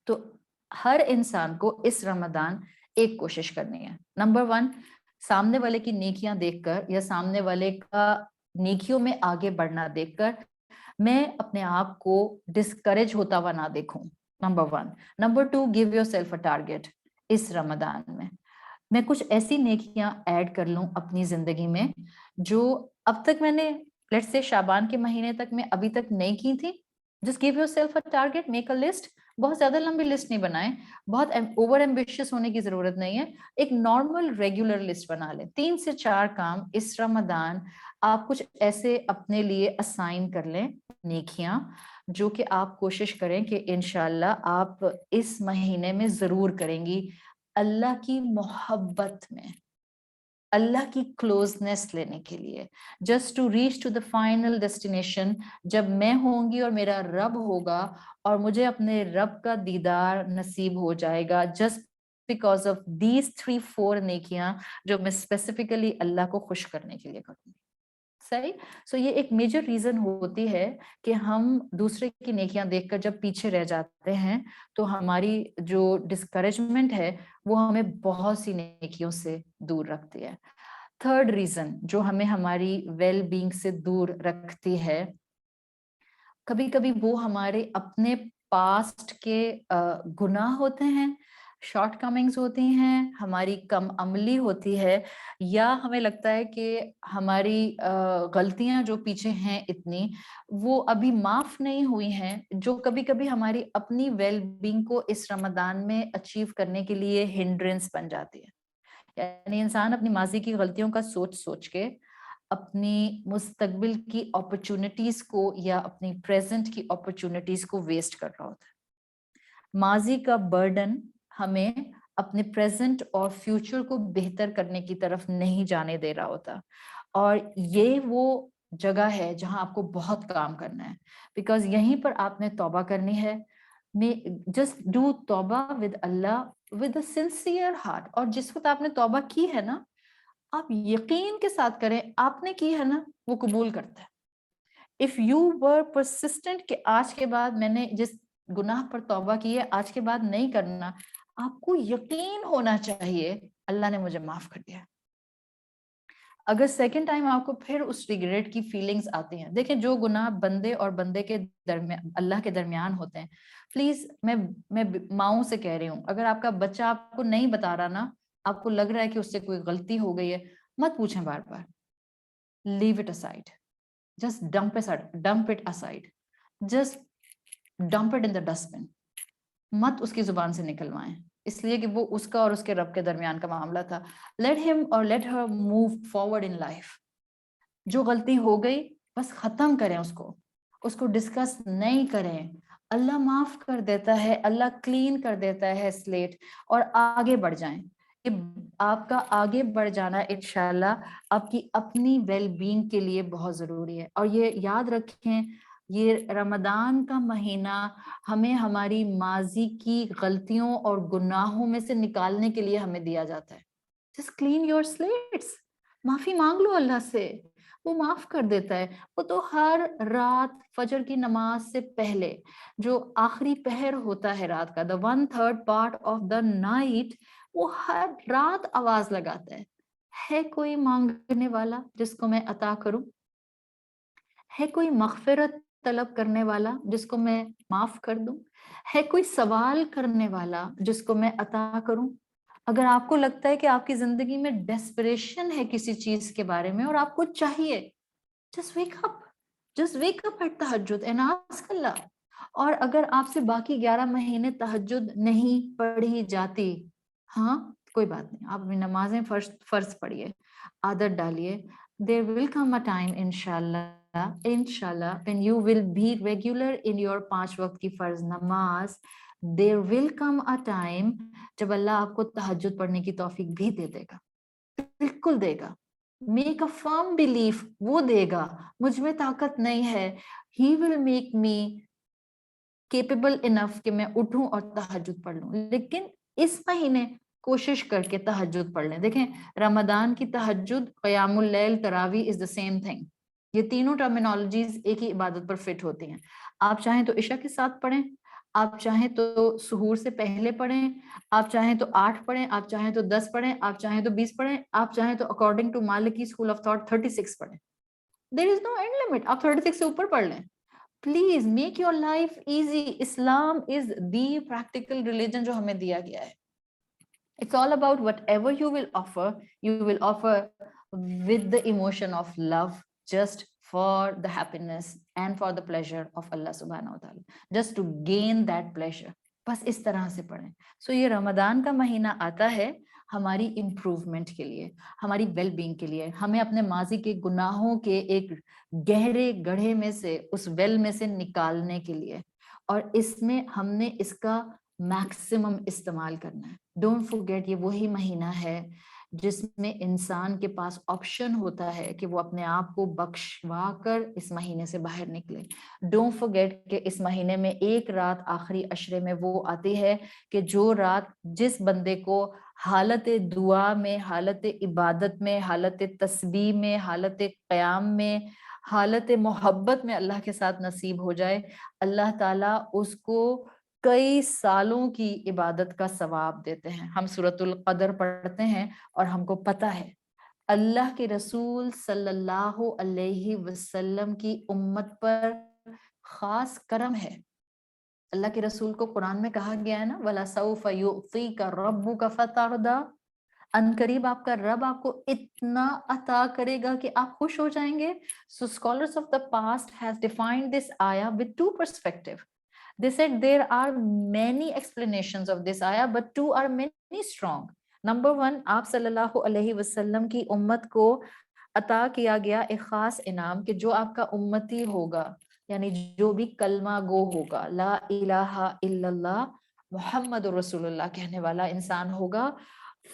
تو ہر انسان کو اس رمضان ایک کوشش کرنی ہے. نمبر 1, سامنے والے کی نیکیاں دیکھ کر یا سامنے والے کا نیکیوں میں آگے بڑھنا دیکھ کر میں اپنے آپ کو ڈسکریج ہوتا ہوا نہ دیکھوں. Number 1. Number 2, give yourself a target. اس رمضان میں کچھ ایسی نیکیاں ایڈ کر لوں اپنی زندگی میں جو اب تک میں نے, لیٹس سے شعبان کے مہینے تک میں ابھی تک نہیں کی تھی. Just give your self a target, make a list. بہت زیادہ لمبی لسٹ نہیں بنائیں, بہت اوور ایمبیشیس ہونے کی ضرورت نہیں ہے. ایک نارمل ریگولر لسٹ بنا لیں. 3 سے 4 کام اس رمضان آپ کچھ ایسے اپنے لیے اسائن کر لیں, نیکیاں جو کہ آپ کوشش کریں کہ انشاءاللہ آپ اس مہینے میں ضرور کریں گی. اللہ کی محبت میں, اللہ کی کلوزنس لینے کے لیے, just to reach to the final destination, جب میں ہوں گی اور میرا رب ہوگا اور مجھے اپنے رب کا دیدار نصیب ہو جائے گا, جسٹ بیکاز آف دیز 3-4 نیکیاں جو میں اسپیسیفکلی اللہ کو خوش کرنے کے لیے کروں گی. صحیح. سو یہ ایک میجر ریزن ہوتی ہے کہ ہم دوسرے کی نیکیاں دیکھ کر جب پیچھے رہ جاتے ہیں تو ہماری جو ڈسکریجمنٹ ہے وہ ہمیں بہت سی نیکیوں سے دور رکھتی ہے. 3rd ریزن جو ہمیں ہماری ویل بینگ سے دور رکھتی ہے, کبھی کبھی وہ ہمارے اپنے پاسٹ کے گناہ ہوتے ہیں, شارٹ کمنگز ہوتی ہیں, ہماری کم عملی ہوتی ہے, یا ہمیں لگتا ہے کہ ہماری غلطیاں جو پیچھے ہیں اتنی وہ ابھی معاف نہیں ہوئی ہیں, جو کبھی کبھی ہماری اپنی ویل بینگ کو اس رمضان میں اچیو کرنے کے لیے ہنڈرنس بن جاتی ہے. یعنی انسان اپنی ماضی کی غلطیوں کا سوچ کے اپنی مستقبل کی اپرچونٹیز کو یا اپنی پریزنٹ کی اپرچونٹیز کو ویسٹ کر رہا ہوتا ہے. ماضی کا برڈن ہمیں اپنے پریزنٹ اور فیوچر کو بہتر کرنے کی طرف نہیں جانے دے رہا ہوتا, اور یہ وہ جگہ ہے جہاں آپ کو بہت کام کرنا ہے, بیکاز یہیں پر آپ نے توبہ کرنی ہے. جسٹ ڈو توبہ with Allah with a sincere heart. اور جس وقت آپ نے توبہ کی ہے نا, آپ یقین کے ساتھ کریں آپ نے کی ہے نا, وہ قبول کرتا ہے. If you were persistent کہ آج کے بعد میں نے جس گناہ پر توبہ کی ہے آج کے بعد نہیں کرنا, آپ کو یقین ہونا چاہیے اللہ نے مجھے معاف کر دیا. اگر سیکنڈ ٹائم آپ کو پھر اس ریگریٹ کی فیلنگز آتی ہیں، دیکھیں جو گناہ بندے اور بندے کے درمیان، اللہ کے درمیان ہوتے ہیں، پلیز میں ماؤں سے کہہ رہی ہوں، اگر آپ کا بچہ آپ کو نہیں بتا رہا نا، آپ کو لگ رہا ہے کہ اس سے کوئی غلطی ہو گئی ہے، مت پوچھیں بار بار، leave it aside, just dump it aside, just dump it in the dustbin, مت اس کی زبان سے نکلوائیں، اس لیے کہ وہ اس کا اور اس کے رب کے درمیان کا معاملہ تھا. لیٹ ہم اور let her move forward in life. جو غلطی ہو گئی بس ختم کریں اس کو ڈسکس نہیں کریں. اللہ معاف کر دیتا ہے، اللہ کلین کر دیتا ہے سلیٹ، اور آگے بڑھ جائیں. آپ کا آگے بڑھ جانا انشاءاللہ آپ کی اپنی ویل بینگ کے لیے بہت ضروری ہے. اور یہ یاد رکھیں، یہ رمضان کا مہینہ ہمیں ہماری ماضی کی غلطیوں اور گناہوں میں سے نکالنے کے لیے ہمیں دیا جاتا ہے. Just clean your slates. معافی مانگ لو اللہ سے، وہ معاف کر دیتا ہے. وہ تو ہر رات فجر کی نماز سے پہلے جو آخری پہر ہوتا ہے رات کا، the 1/3 part of the night، وہ ہر رات آواز لگاتا ہے کوئی مانگنے والا جس کو میں عطا کروں؟ ہے کوئی مغفرت طلب کرنے والا جس کو میں معاف کر دوں؟ ہے کوئی سوال کرنے والا جس کو میں عطا کروں؟ اگر آپ کو لگتا ہے کہ آپ کی زندگی میں ڈیسپریشن ہے کسی چیز کے بارے میں اور آپ کو چاہیے، just wake up at تہجد and ask اللہ. اور اگر آپ سے باقی 11 مہینے تہجد نہیں پڑھی جاتی، ہاں کوئی بات نہیں، آپ نمازیں فرض پڑھیے، عادت ڈالیے. there will come a time انشاءاللہ when you will be regular in your 5 وقت کی فرض نماز. there will come a time جب اللہ آپ کو تہجد پڑھنے کی توفیق بھی دے دے گا، بالکل دے گا. make a firm belief، وہ دے گا. مجھ میں طاقت نہیں ہے، he will make me capable enough کہ میں اٹھوں اور تہجد پڑھ لوں. لیکن اس مہینے کوشش کر کے تہجد پڑھ لیں. دیکھیں رمضان کی تہجد، قیام اللیل، تراویح از the same thing. یہ تینوں ٹرمینالوجیز ایک ہی عبادت پر فٹ ہوتی ہیں. آپ چاہیں تو عشاء کے ساتھ پڑھیں، آپ چاہیں تو سحور سے پہلے پڑھیں، آپ چاہیں تو 8 پڑھیں، آپ چاہیں تو 10 پڑھیں، آپ چاہیں تو 20 پڑھیں، آپ چاہیں تو اکارڈنگ ٹو مالکی اسکول آف تھاٹ 36 پڑھیں. there is no end limit. آپ 36 سے اوپر پڑھ لیں. Please make your life easy. Islam is the practical religion جو ہمیں دیا گیا ہے. It's all about whatever you will offer with the emotion of love, just for the happiness and for the pleasure of Allah subhanahu wa ta'ala, just to gain that pleasure. بس اس طرح سے پڑھیں. سو یہ رمضان کا مہینہ آتا ہے ہماری امپروومنٹ کے لیے، ہماری ویل بینگ کے لیے، ہمیں اپنے ماضی کے گناہوں کے ایک گہرے گڑھے میں سے، اس ویل میں سے نکالنے کے لیے. اور اس میں ہم نے اس کا میکسیمم استعمال کرنا ہے. ڈونٹ فورگیٹ یہ وہی مہینہ ہے جس میں انسان کے پاس آپشن ہوتا ہے کہ وہ اپنے آپ کو بخشوا کر اس مہینے سے باہر نکلے. ڈونٹ فورگیٹ کہ اس مہینے میں ایک رات آخری عشرے میں وہ آتی ہے کہ جو رات جس بندے کو حالت دعا میں، حالت عبادت میں، حالت تسبیح میں، حالت قیام میں، حالت محبت میں اللہ کے ساتھ نصیب ہو جائے، اللہ تعالیٰ اس کو کئی سالوں کی عبادت کا ثواب دیتے ہیں. ہم سورۃ القدر پڑھتے ہیں اور ہم کو پتہ ہے اللہ کے رسول صلی اللہ علیہ وسلم کی امت پر خاص کرم ہے. اللہ کے رسول کو قرآن میں کہا گیا ہے نا، وَلَسَوْفَ يُعْطِيكَ رَبُّكَ فَتَرْضَىٰ، ان قریب آپ کا رب آپ کو اتنا عطا کرے گا کہ آپ خوش ہو جائیں گے. So scholars of the past has defined this ayah with 2 perspectives. They said there are many explanations of this ayah, but 2 are many strong. Number 1، آپ صلی اللہ علیہ وسلم کی امت کو عطا کیا گیا ایک خاص انعام کہ جو آپ کا امتی ہوگا، یعنی جو بھی کلمہ گو ہوگا، لا الہ الا اللہ محمد رسول اللہ کہنے والا انسان ہوگا،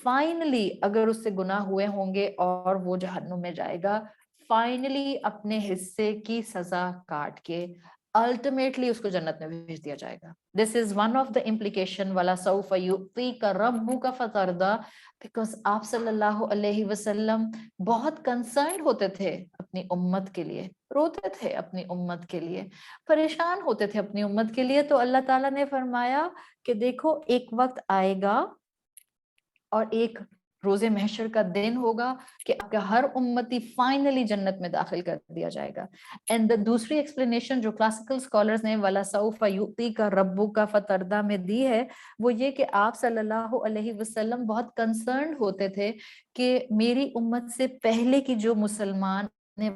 فائنلی اگر اس سے گناہ ہوئے ہوں گے اور وہ جہنم میں جائے گا، فائنلی اپنے حصے کی سزا کاٹ کے الٹیمیٹلی اس کو جنت میں بھیج دیا جائے گا. This is one of the implication وَلَسَوْفَ يُعْطِيكَ رَبُّكَ فَتَرْضَىٰ، because آپ صلی اللہ علیہ وسلم بہت کنسرنڈ ہوتے تھے اپنی امت کے لیے، روتے تھے اپنی امت کے لیے، پریشان ہوتے تھے اپنی امت کے لیے. تو اللہ تعالیٰ نے فرمایا کہ دیکھو ایک وقت آئے گا اور ایک روز محشر کا دن ہوگا کہ آپ کا ہر امتی فائنلی جنت میں داخل کر دیا جائے گا. اینڈ دوسری ایکسپلینیشن جو کلاسیکل اسکالرز نے وَلَسَوْفَ يُؤْتِيكَ رَبُّكَ فَتَرْضَىٰ میں دی ہے وہ یہ کہ آپ صلی اللہ علیہ وسلم بہت کنسرنڈ ہوتے تھے کہ میری امت سے پہلے کی جو مسلمان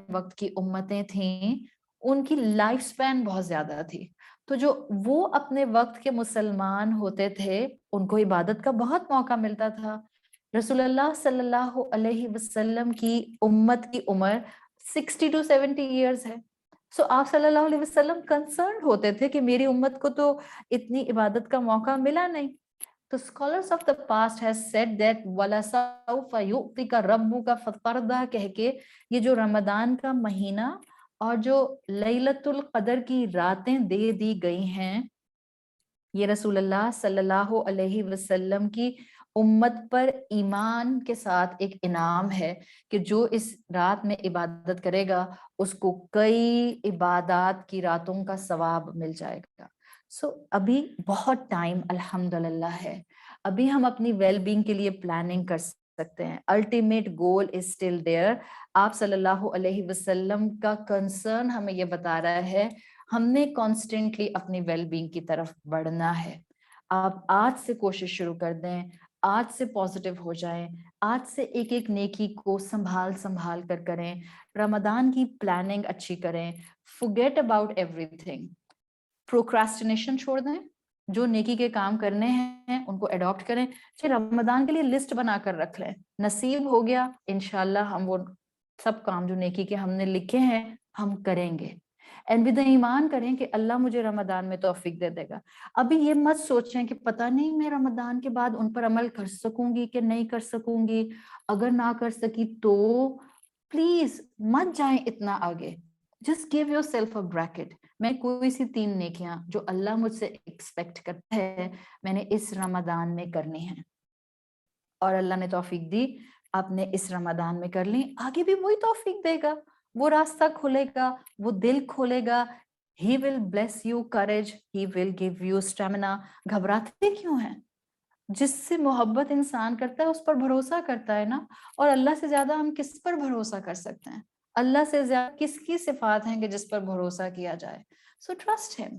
وقت کی امتیں تھیں ان کی لائف سپین بہت زیادہ تھی. تو جو وہ اپنے وقت کے مسلمان ہوتے تھے ان کو عبادت کا بہت موقع ملتا تھا. رسول اللہ صلی اللہ علیہ وسلم کی امت کی عمر 60 to 70 ایئرز ہے. سو آپ صلی اللہ علیہ وسلم کنسرنڈ ہوتے تھے کہ میری امت کو تو اتنی عبادت کا موقع ملا نہیں. تو scholars of the past has said that وَلَسَوْفَ يُؤْتِكَ رَبُّكَ فَتَرْضَىٰ کہہ کے یہ جو رمضان کا مہینہ اور جو لیلۃ القدر کی راتیں دے دی گئی ہیں یہ رسول اللہ صلی اللہ علیہ وسلم کی امت پر ایمان کے ساتھ ایک انعام ہے کہ جو اس رات میں عبادت کرے گا اس کو کئی عبادات کی راتوں کا ثواب مل جائے گا. سو ابھی بہت ٹائم الحمدللہ ہے. ابھی ہم اپنی ویل بینگ کے لیے پلاننگ کر سکتے ہیں. Ultimate goal is still there. آپ صلی اللہ علیہ وسلم کا کنسرن ہمیں یہ بتا رہا ہے ہم نے کانسٹنٹلی اپنی ویل بینگ کی طرف بڑھنا ہے. آپ آج سے کوشش شروع کر دیں, آج سے پازیٹیو ہو جائیں, آج سے ایک ایک نیکی کو سنبھال کر کریں. رمضان کی پلاننگ اچھی کریں. forget about everything. پروکراسٹینیشن چھوڑ دیں. جو نیکی کے کام کرنے ہیں ان کو اڈاپٹ کریں. رمضان کے لیے لسٹ بنا کر رکھ لیں. نصیب ہو گیا انشاءاللہ ہم وہ سب کام جو نیکی کے ہم نے لکھے ہیں ہم کریں گے. اینڈ ود ایمان کریں کہ اللہ مجھے رمضان میں توفیق دے دے گا. ابھی یہ مت سوچیں کہ پتہ نہیں میں رمضان کے بعد ان پر عمل کر سکوں گی کہ نہیں کر سکوں گی. اگر نہ کر سکی تو پلیز مت جائیں اتنا آگے. Just give your self a bracket. میں کوئی سی 3 نیکیاں جو اللہ مجھ سے ایکسپیکٹ کرتا ہے میں نے اس رمضان میں کرنی ہے اور اللہ نے توفیق دی آپ نے اس رمضان میں کر لی. آگے بھی وہی توفیق دے گا, وہ راستہ کھلے گا, وہ دل کھولے گا. He will bless you courage, he will give you stamina. گھبراتے کیوں ہیں؟ جس سے محبت انسان کرتا ہے اس پر بھروسہ کرتا ہے نا. اور اللہ سے زیادہ ہم کس پر بھروسہ کر سکتے ہیں؟ اللہ سے زیادہ کس کی صفات ہیں کہ جس پر بھروسہ کیا جائے؟ So trust him.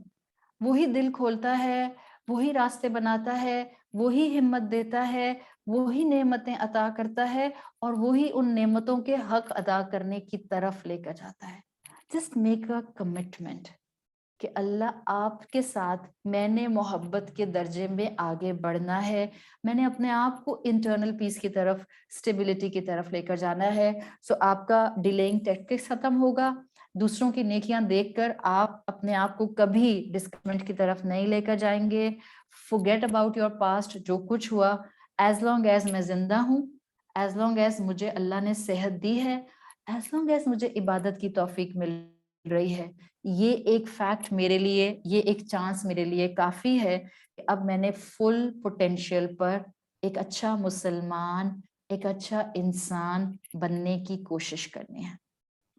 وہی دل کھولتا ہے, وہی راستے بناتا ہے, وہی ہمت دیتا ہے, وہی نعمتیں عطا کرتا ہے اور وہی ان نعمتوں کے حق ادا کرنے کی طرف لے کر جاتا ہے. Just make a commitment کہ اللہ آپ کے ساتھ میں نے محبت کے درجے میں آگے بڑھنا ہے. میں نے اپنے آپ کو انٹرنل پیس کی طرف, اسٹیبلٹی کی طرف لے کر جانا ہے. سو آپ کا ڈیلینگ ٹیکٹکس ختم ہوگا. دوسروں کی نیکیاں دیکھ کر آپ اپنے آپ کو کبھی ڈسکرمنٹ کی طرف نہیں لے کر جائیں گے. forget about your past. جو کچھ ہوا, as long as میں زندہ ہوں, as long as مجھے اللہ نے صحت دی ہے, as long as مجھے عبادت کی توفیق مل رہی ہے, یہ ایک فیکٹ میرے لیے, یہ ایک چانس میرے لیے کافی ہے کہ اب میں نے فل پوٹینشیل پر ایک اچھا مسلمان, ایک اچھا انسان بننے کی کوشش کرنی ہے.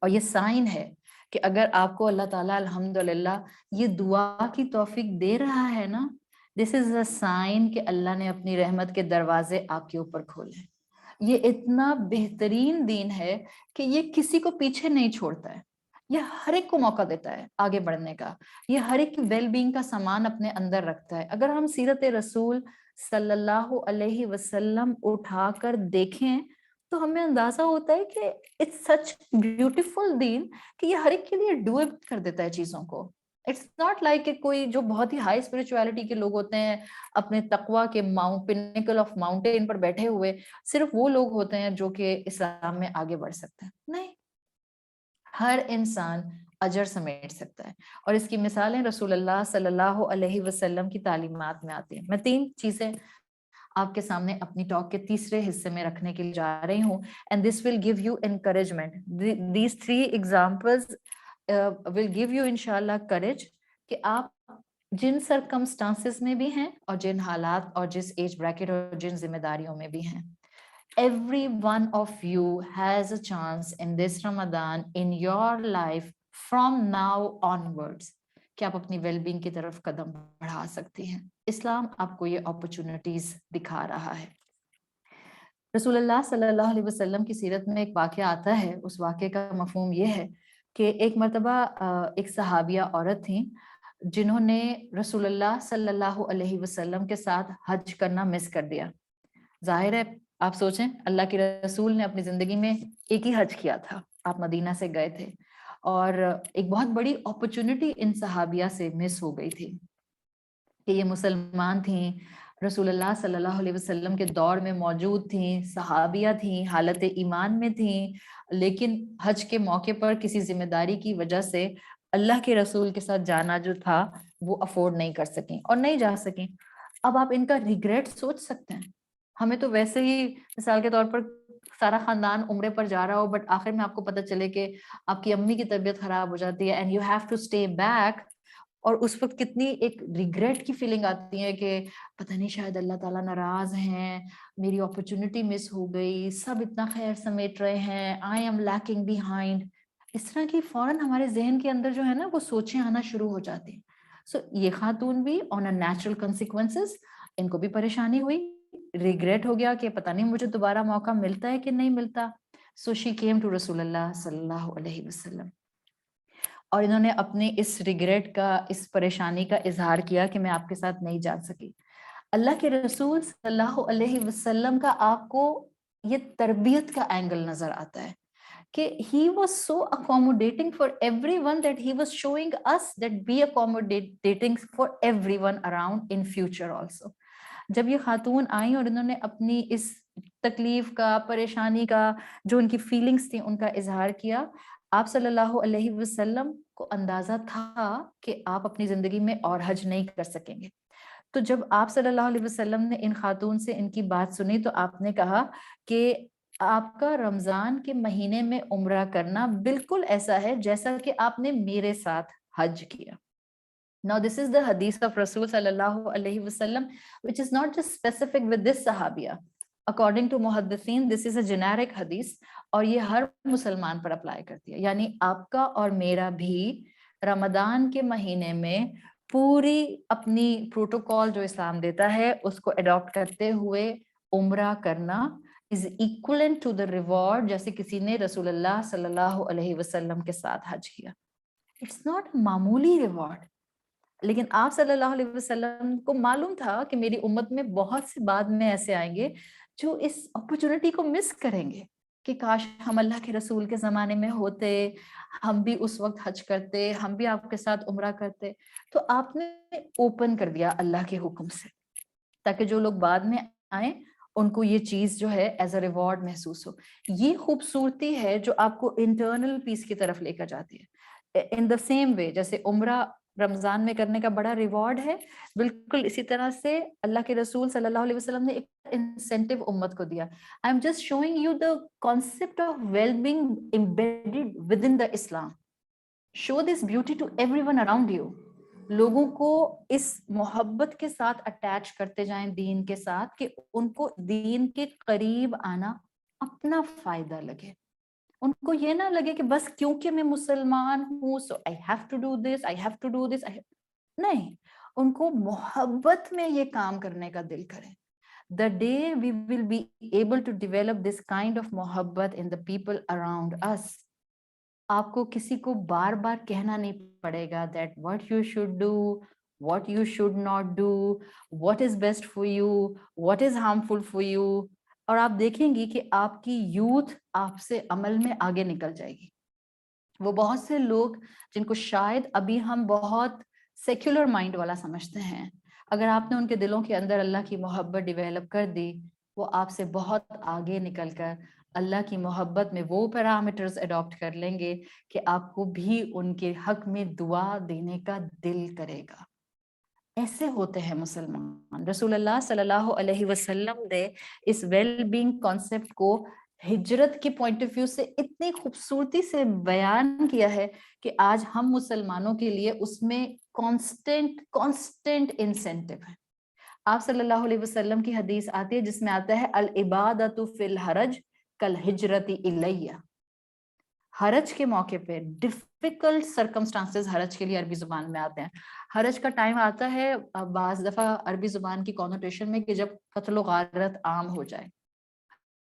اور یہ سائن ہے کہ اگر آپ کو اللہ تعالیٰ الحمدللہ یہ دعا کی توفیق دے رہا ہے نا, دس از اے سائن کہ اللہ نے اپنی رحمت کے دروازے آپ کے اوپر کھولے. یہ اتنا بہترین دین ہے کہ یہ کسی کو پیچھے نہیں چھوڑتا ہے. یہ ہر ایک کو موقع دیتا ہے آگے بڑھنے کا. یہ ہر ایک کی ویل بینگ کا سامان اپنے اندر رکھتا ہے. اگر ہم سیرت رسول صلی اللہ علیہ وسلم اٹھا کر دیکھیں تو ہمیں اندازہ ہوتا ہے کہ اٹس سچ بیوٹیفل دین کہ یہ ہر ایک کے لیے ڈو کر دیتا ہے چیزوں کو. اٹس ناٹ لائک کہ کوئی جو بہت ہی ہائی اسپرچویلٹی کے لوگ ہوتے ہیں اپنے تقوی کے پنیکل آف ماؤنٹین پر بیٹھے ہوئے, صرف وہ لوگ ہوتے ہیں جو کہ اسلام میں آگے بڑھ سکتے ہیں. نہیں, ہر انسان اجر سمیٹ سکتا ہے. اور اس کی مثالیں رسول اللہ صلی اللہ علیہ وسلم کی تعلیمات میں آتی ہیں. میں 3 چیزیں آپ کے سامنے اپنی ٹاک کے تیسرے حصے میں رکھنے کے لیے جا رہی ہوں. And this will give you encouragement. These 3 examples will give you inshallah courage کہ آپ جن سرکمسٹانسز میں بھی ہیں اور جن حالات اور جس ایج بریکٹ اور جن ذمہ داریوں میں بھی ہیں, every one of you has a chance in this Ramadan in your life from now onwards کہ آپ اپنی ویل بینگ کی طرف قدم بڑھا سکتی ہیں. اسلام آپ کو یہ اپرچونٹیز دکھا رہا ہے. رسول اللہ صلی اللہ علیہ وسلم کی سیرت میں ایک واقعہ آتا ہے. اس واقعے کا مفہوم یہ ہے کہ ایک مرتبہ ایک صحابیہ عورت تھیں جنہوں نے رسول اللہ صلی اللہ علیہ وسلم کے ساتھ حج کرنا مس کر دیا. ظاہر ہے آپ سوچیں, اللہ کے رسول نے اپنی زندگی میں ایک ہی حج کیا تھا, آپ مدینہ سے گئے تھے, اور ایک بہت بڑی اپرچونٹی ان صحابیہ سے مس ہو گئی تھی کہ یہ مسلمان تھیں, رسول اللہ صلی اللہ علیہ وسلم کے دور میں موجود تھیں, صحابیہ تھیں, حالت ایمان میں تھیں, لیکن حج کے موقع پر کسی ذمہ داری کی وجہ سے اللہ کے رسول کے ساتھ جانا جو تھا وہ افورڈ نہیں کر سکیں اور نہیں جا سکیں. اب آپ ان کا ریگریٹ سوچ سکتے ہیں. ہمیں تو ویسے ہی مثال کے طور پر سارا خاندان عمرے پر جا رہا ہو, بٹ آخر میں آپ کو پتہ چلے کہ آپ کی امی کی طبیعت خراب ہو جاتی ہے, and you have to stay back, اور اس وقت کتنی ایک ریگریٹ کی فیلنگ آتی ہے کہ پتہ نہیں شاید اللہ تعالیٰ ناراض ہیں, میری اپرچونٹی مس ہو گئی, سب اتنا خیر سمیٹ رہے ہیں, آئی ایم لیکنگ بیہائنڈ. اس طرح کی فوراً ہمارے ذہن کے اندر جو ہے نا وہ سوچیں آنا شروع ہو جاتی ہیں. سو یہ خاتون بھی آن اے نیچرل کنسیکوینسز, ان کو بھی پریشانی ہوئی, ریگریٹ ہو گیا کہ پتہ نہیں مجھے دوبارہ موقع ملتا ہے کہ نہیں ملتا. سو شی کیم ٹو رسول اللہ صلی اللہ علیہ وسلم, اور انہوں نے اپنے اس ریگریٹ کا, اس پریشانی کا اظہار کیا کہ میں آپ کے ساتھ نہیں جا سکی. اللہ کے رسول صلی اللہ علیہ وسلم کا آپ کو یہ تربیت کا اینگل نظر آتا ہے کہ he was so accommodating for everyone that he was showing us that be accommodating for everyone around in future also. جب یہ خاتون آئیں اور انہوں نے اپنی اس تکلیف کا, پریشانی کا, جو ان کی فیلنگز تھیں ان کا اظہار کیا, آپ صلی اللہ علیہ وسلم کو اندازہ تھا کہ آپ اپنی زندگی میں اور حج نہیں کر سکیں گے. تو جب آپ صلی اللہ علیہ وسلم نے ان خاتون سے ان کی بات سنی تو آپ نے کہا کہ آپ کا رمضان کے مہینے میں عمرہ کرنا بالکل ایسا ہے جیسا کہ آپ نے میرے ساتھ حج کیا. Now this is the hadith of Rasul sallallahu alaihi wasallam, which is not just specific with this sahabiya. According to muhaddithin, this is a generic hadith, اور یہ ہر مسلمان پر اپلائی کرتی ہے. یعنی آپ کا اور میرا بھی رمضان کے مہینے میں پوری اپنی پروٹوکول جو اسلام دیتا ہے اس کو اڈاپٹ کرتے ہوئے عمرہ کرنا is equivalent to the reward جیسے کسی نے رسول اللہ صلی اللہ علیہ وسلم کے ساتھ حج کیا. It's not معمولی ریوارڈ, لیکن آپ صلی اللہ علیہ وسلم کو معلوم تھا کہ میری امت میں بہت سے بعد میں ایسے آئیں گے جو اس اپرچونٹی کو مس کریں گے کہ کاش ہم اللہ کے رسول کے زمانے میں ہوتے, ہم بھی اس وقت حج کرتے, ہم بھی آپ کے ساتھ عمرہ کرتے. تو آپ نے اوپن کر دیا اللہ کے حکم سے تاکہ جو لوگ بعد میں آئیں ان کو یہ چیز جو ہے ایز اے ریوارڈ محسوس ہو. یہ خوبصورتی ہے جو آپ کو انٹرنل پیس کی طرف لے کر جاتی ہے. ان دا سیم وے جیسے عمرہ رمضان میں کرنے کا بڑا ریوارڈ ہے, بالکل اسی طرح سے اللہ کے رسول صلی اللہ علیہ وسلم نے ایک انسینٹیو امت کو دیا. I am just showing you the concept of well being embedded within the اسلام. Show this beauty to everyone around you. لوگوں کو اس محبت کے ساتھ اٹیچ کرتے جائیں دین کے ساتھ کہ ان کو دین کے قریب آنا اپنا فائدہ لگے. ان کو یہ نہ لگے کہ بس کیونکہ میں مسلمان ہوں so I have to do this, I have to do this. نہیں, ان کو محبت میں یہ کام کرنے کا دل کرے. The day we will be able to develop this kind of محبت in the people around us, آپ کو کسی کو بار بار کہنا نہیں پڑے گا that what you should do, what you should not do, what is best for you, what is harmful for you. اور آپ دیکھیں گی کہ آپ کی یوتھ آپ سے عمل میں آگے نکل جائے گی. وہ بہت سے لوگ جن کو شاید ابھی ہم بہت سیکولر مائنڈ والا سمجھتے ہیں, اگر آپ نے ان کے دلوں کے اندر اللہ کی محبت ڈیولپ کر دی, وہ آپ سے بہت آگے نکل کر اللہ کی محبت میں وہ پیرامیٹرز اڈاپٹ کر لیں گے کہ آپ کو بھی ان کے حق میں دعا دینے کا دل کرے گا. ایسے ہوتے ہیں مسلمان. رسول اللہ صلی اللہ علیہ وسلم نے اس ویل بینگ کانسیپٹ کو ہجرت کے پوائنٹ آف ویو سے اتنی خوبصورتی سے بیان کیا ہے کہ آج ہم مسلمانوں کے لیے اس میں کانسٹنٹ انسینٹیو ہے. آپ صلی اللہ علیہ وسلم کی حدیث آتی ہے جس میں آتا ہے العبادۃ فی الحرج کالہجرۃ الیہ. حرج کے موقع پہ ڈیفیکلٹ سرکمسٹانسز حرج کے لیے عربی زبان میں آتے ہیں. حرج کا ٹائم آتا ہے بعض دفعہ عربی زبان کی کونوٹیشن میں کہ جب قتل و غارت عام ہو جائے,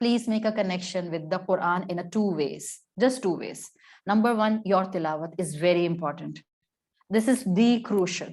please make a connection with the Quran in a 2 ways, just 2 ways. Number 1, your tilawat is very important. This is the crucial.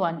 1,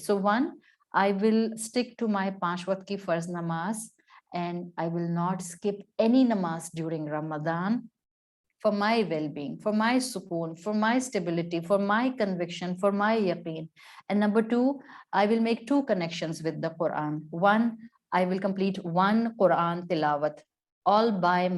So one, I will stick to my 5 waqt ki farz namaz, and I will not skip any namaz during Ramadan for my well-being, for my sukoon, for my stability, for my conviction, for my yaqeen. And number 2, I will make 2 connections with the Quran. One, I will complete 1 Quran tilawat all by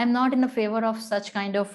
I'm not in a favor of such kind of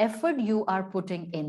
effort you are putting in.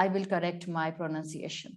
I will correct my pronunciation.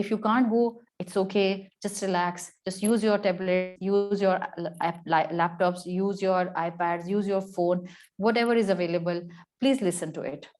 If you can't go, it's okay, just relax, just use your tablet, use your laptops, use your iPads, use your phone, whatever is available, please listen to it.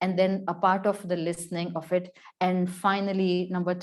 and then a part of the listening of it. And finally, number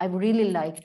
I really like,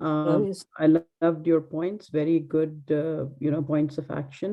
I loved your points, very good points of action.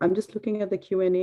I'm just looking at the Q&A,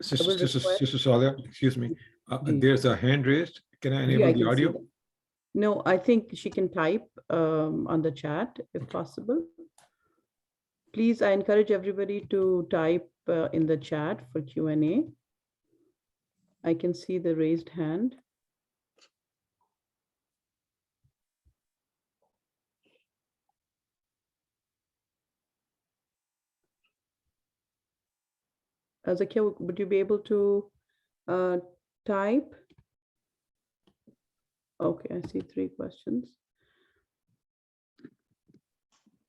Sister Salia, excuse me. Ji. There's a hand raised. Can I Yeah, enable I the can see audio? that. No, I think she can type on the chat if possible. Please, I encourage everybody to type in the chat for Q&A. I can see the raised hand. Zakia, would you be able to type? Okay, I see 3 questions.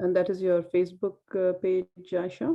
And that is your Facebook page, Aisha?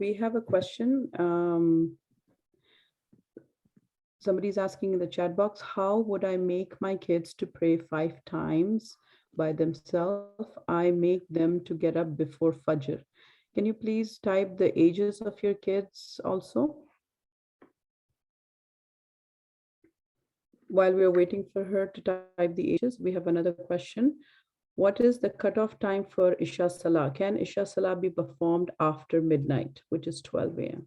We have a question. Somebody's asking in the chat box, how would I make my kids to pray 5 times by themselves? I make them to get up before Fajr. Can you please type the ages of your kids also? While we are waiting for her to type the ages, we have another question. What is the cutoff time for Isha Salah? Can Isha Salah be performed after midnight, which is 12 a.m.?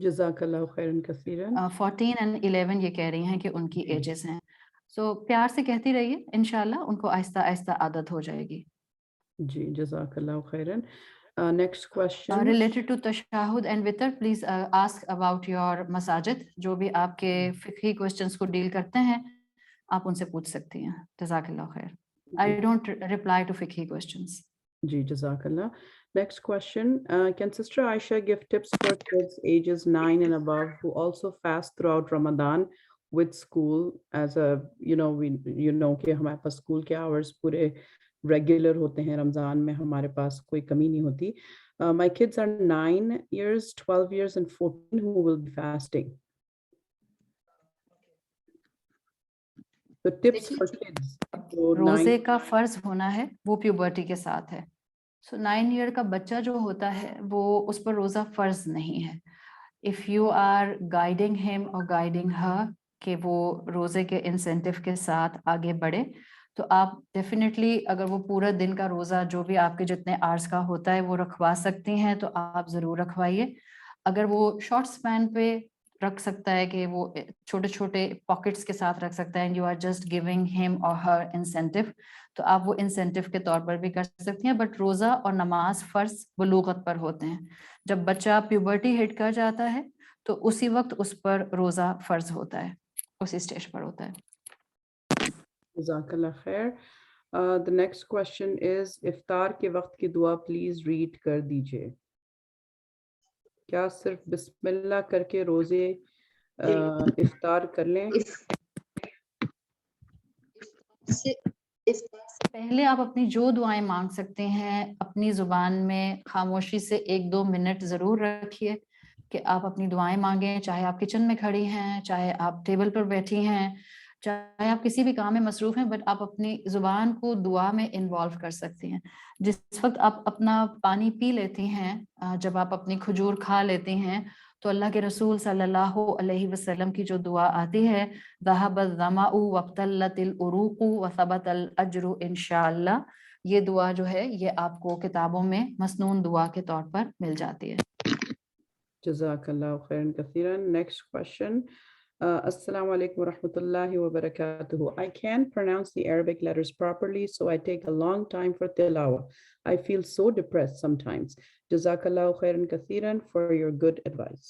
جزاک اللہ خیرن کثیرن. 14 and 11 یہ کہہ رہی ہیں کہ ان کی edges ہیں. سو پیار سے کہتی رہیے, انشاءاللہ ان کو آہستہ آہستہ عادت ہو جائے گی. جی جزاک اللہ خیرن. نیکسٹ کوشچن ریلیٹڈ ٹو تشہد اینڈ وطر, پلیز آسک اباؤٹ یور مساجد. جو بھی آپ کے فقہی کوشچنس کو ڈیل کرتے ہیں آپ ان سے پوچھ سکتی ہیں. جزاک اللہ خیر. I don't reply to fiqhi questions. جی جزاک اللہ. Next question, can Sister Aisha give tips for kids ages 9 and above who also fast throughout Ramadan with school as a, کہ ہمارے پاس اسکول کے hours پورے ریگولر ہوتے ہیں, رمضان میں ہمارے پاس کوئی کمی نہیں ہوتی. My kids are 9 years, 12 years and 14 who will be fasting. So tips for kids. روزے کا فرض ہونا ہے وہ پیوبرٹی کے ساتھ ہے. سو 9 ایئر کا بچہ جو ہوتا ہے وہ اس پر روزہ فرض نہیں ہے. اف یو آر گائیڈنگ ہم اور گائیڈنگ ہر کہ وہ روزے کے انسینٹیو کے ساتھ آگے بڑھے, تو آپ ڈیفینیٹلی اگر وہ پورا دن کا روزہ جو بھی آپ کے جتنے آرز کا ہوتا ہے وہ رکھوا سکتی ہیں تو آپ ضرور رکھوائیے. اگر وہ شارٹ سپین پہ رکھ سکتا ہے کہ وہ چھوٹے چھوٹے پاکٹس کے ساتھ رکھ سکتا ہے, and you are just giving ہم اور ہر انسینٹیو, تو آپ وہ انسینٹیو کے طور پر بھی کر سکتی ہیں. بٹ روزہ اور نماز فرض بلوغت پر ہوتے ہیں. جب بچہ پیوبرٹی ہٹ کر جاتا ہے تو اسی وقت اس پر روزہ فرض ہوتا ہے, اسی اسٹیج پر ہوتا ہے. جزاک اللہ خیر. The next question is, افطار کے وقت کی دعا پلیز ریڈ کر دیجیے. کیا صرف بسم اللہ کر کے روزے افطار کر لیں؟ پہلے آپ اپنی جو دعائیں مانگ سکتے ہیں اپنی زبان میں خاموشی سے 1-2 منٹ ضرور رکھیے کہ آپ اپنی دعائیں مانگیں, چاہے آپ کچن میں کھڑی ہیں, چاہے آپ ٹیبل پر بیٹھی ہیں, چاہے آپ کسی بھی کام میں مصروف ہیں, بٹ آپ اپنی زبان کو دعا میں انوالو کر سکتی ہیں. جس وقت آپ اپنا پانی پی لیتی ہیں, جب آپ اپنی کھجور کھا لیتی ہیں, تو اللہ کے رسول صلی اللہ علیہ وسلم کی جو دعا آتی ہے, ذهب الظمأ وابتلت العروق وثبت الاجر انشاءاللہ, یہ دعا جو ہے یہ آپ کو کتابوں میں مسنون دعا کے طور پر مل جاتی ہے. جزاک اللہ خیرن کثیرن. Next question. Assalamu alaikum wa rahmatullahi wa barakatuhu. I can't pronounce the Arabic letters properly, so I take a long time for tilawah. I feel so depressed sometimes. Jazakallahu khairan kathiran for your good advice.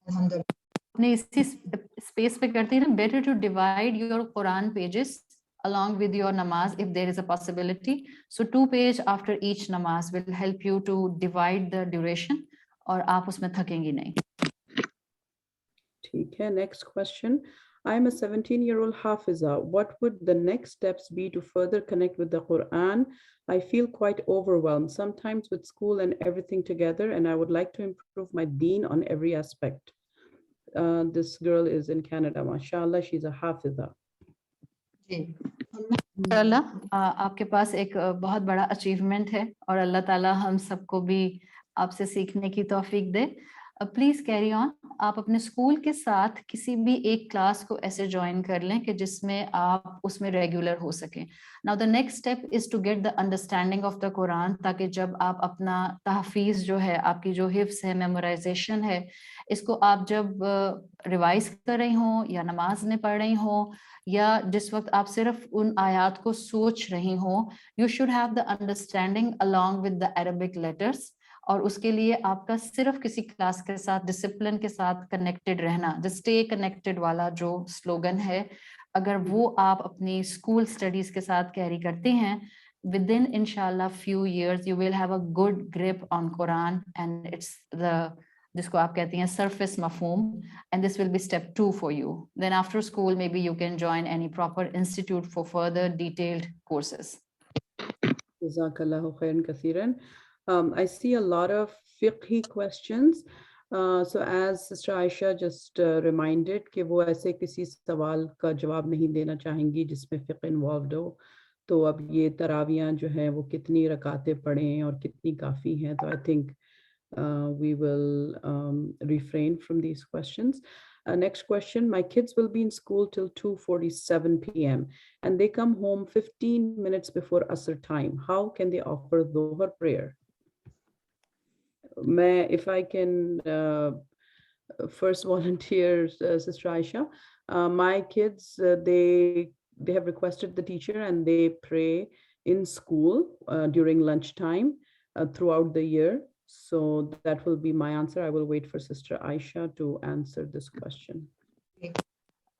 اپنے اسی space پہ کرتی ہیں نا, better to divide your Quran pages along with your namaz if there is a possibility. So 2 pages after each namaz will help you to divide the duration, اور آپ اس میں تھکیں گی نہیں. ٹھیک ہے. Next question. I'm a 17-year-old Hafiza. What would the next steps be to further connect with the Quran? I feel quite overwhelmed sometimes with school and everything together, and I would like to improve my deen on every aspect. This girl is in Canada. MashaAllah, she's a Hafiza. جی اللہ آپ کے پاس ایک بہت بڑا achievement ہے, اور اللہ تعالیٰ ہم سب کو بھی آپ سے سیکھنے کی توفیق دے. Please carry on. آپ اپنے اسکول کے ساتھ کسی بھی ایک کلاس کو ایسے جوائن کر لیں کہ جس میں آپ اس میں ریگولر ہو سکیں. Now the next step is to get the understanding of the Quran, تاکہ جب آپ اپنا تحفیظ جو ہے, آپ کی جو حفظ ہے, میمورائزیشن ہے, اس کو آپ جب ریوائز کر رہی ہوں یا نماز میں پڑھ رہی ہوں, یا جس وقت آپ صرف ان آیات کو سوچ رہی ہوں, you should have the understanding along with the Arabic letters. اور اس کے لیے آپ کا صرف کسی کلاس کے ساتھ ڈسپلن کے ساتھ کنیکٹڈ رہنا, جو اسٹے کنیکٹڈ والا جو سلوگن ہے, اگر وہ آپ اپنی اسکول اسٹڈیز کے ساتھ کیری کرتے ہیں, within inshallah few years you will have a good grip on Quran, and it's the جس کو آپ کہتی ہیں surface مفہوم, and this will be step 2 for you. Then after school maybe you can join any proper institute for further detailed courses. Jazakallahu khairan kathiran. I see a lot of fiqhi questions. So as Sister Aisha just reminded کہ وہ ایسے کسی سوال کا جواب نہیں دینا چاہیں گی جس میں فقہ انوالوڈ ہو, تو اب یہ تراویاں جو ہیں وہ کتنی رکعتیں پڑھیں اور کتنی کافی ہیں, تو I think we will refrain from these questions. Next question. My kids will be in school till 2:47 p.m. and they come home 15 minutes before Asr time. How can they offer Dhuhr prayer? if I can first volunteer, Sister Aisha, my kids, they have requested the teacher and they pray in school during lunchtime throughout the year. So that will be my answer. I will wait for Sister Aisha to answer this question.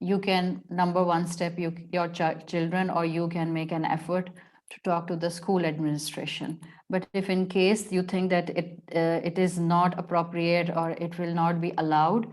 you can, number one step, your children or you can make an effort to talk to the school administration. But if in case you think that it is not appropriate or it will not be allowed,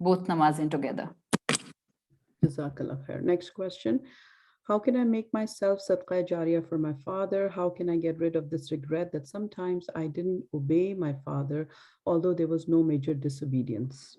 both namazin together. Jazakallah khair. Next question. How can I make myself sadqa jariyah for my father? How can I get rid of this regret that sometimes I didn't obey my father, although there was no major disobedience?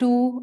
2,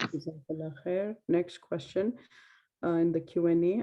Jazakallah khair. Next question in the Q&A.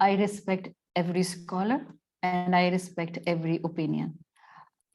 I respect every scholar and I respect every opinion.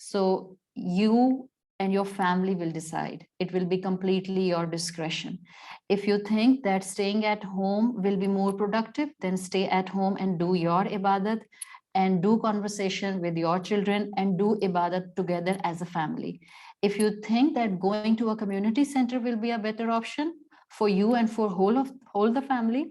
So you and your family will decide. It will be completely your discretion. If you think that staying at home will be more productive, then stay at home and do your ibadat and do conversation with your children and do ibadat together as a family. If you think that going to a community center will be a better option for you and for whole the family,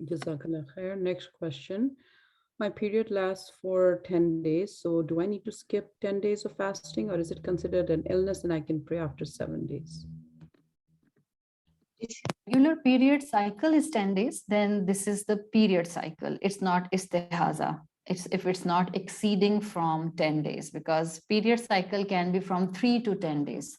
Jazakallah khair. Next question. My period lasts for 10 days. So do I need to skip 10 days of fasting or is it considered an illness and I can pray after 7 days? Regular period cycle is 10 days, then this is the period cycle. It's not istihaza. If it's not exceeding from 10 days, because period cycle can be from 3 to 10 days.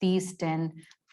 these 10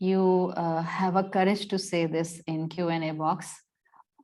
You have a courage to say this in Q&A box.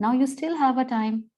now you still have a time.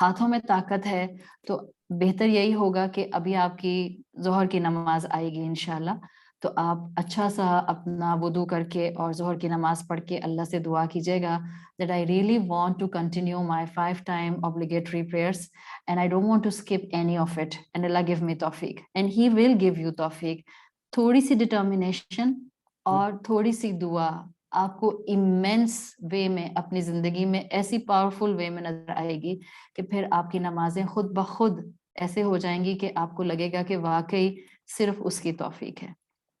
ہاتھوں میں طاقت ہے تو بہتر یہی ہوگا کہ ابھی آپ کی ظہر کی نماز آئے گی انشاءاللہ، تو آپ اچھا سا اپنا وضو کر کے اور ظہر کی نماز پڑھ کے اللہ سے دعا کیجیے گا that I really want to continue my 5-time obligatory prayers and I don't want to skip any of it and Allah give me tawfiq and He will give you tawfiq. تھوڑی سی ڈٹرمنیشن اور تھوڑی سی دعا آپ کو immense وے میں اپنی زندگی میں ایسی پاورفل وے میں نظر آئے گی کہ پھر آپ کی نمازیں خود بخود ایسے ہو جائیں گی کہ آپ کو لگے گا کہ واقعی صرف اس کی توفیق ہے.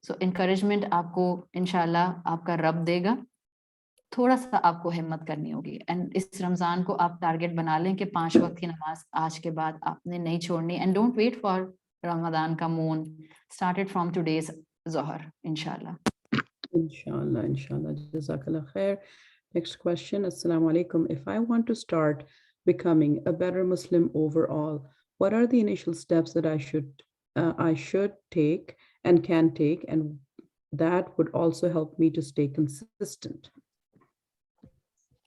سو انکریجمنٹ آپ کو انشاءاللہ آپ کا رب دے گا، تھوڑا سا آپ کو ہمت کرنی ہوگی. اینڈ اس رمضان کو آپ ٹارگٹ بنا لیں کہ 5 وقت کی نماز آج کے بعد آپ نے نہیں چھوڑنی. اینڈ ڈونٹ ویٹ فار رمضان کا مون، اسٹارٹڈ فرام ٹوڈیز ظہر انشاءاللہ. Inshallah, inshallah. Jazakallah khair. Next question. Assalamu alaikum. If I want to start becoming a better Muslim overall, what are the initial steps that I should take and can take, and that would also help me to stay consistent?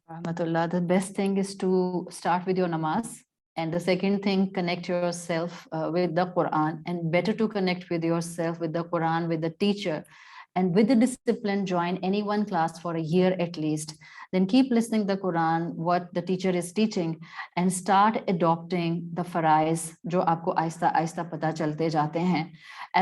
Rahmatullah, the best thing is to start with your namaz. And the second thing, connect yourself with the Quran, and better to connect with yourself, with the Quran, with the teacher. And with the discipline, join any one class for a year at least. Then keep listening to the Quran, what the teacher is teaching, and start adopting the farais, jo aapko aista aista pata chalte jate hain,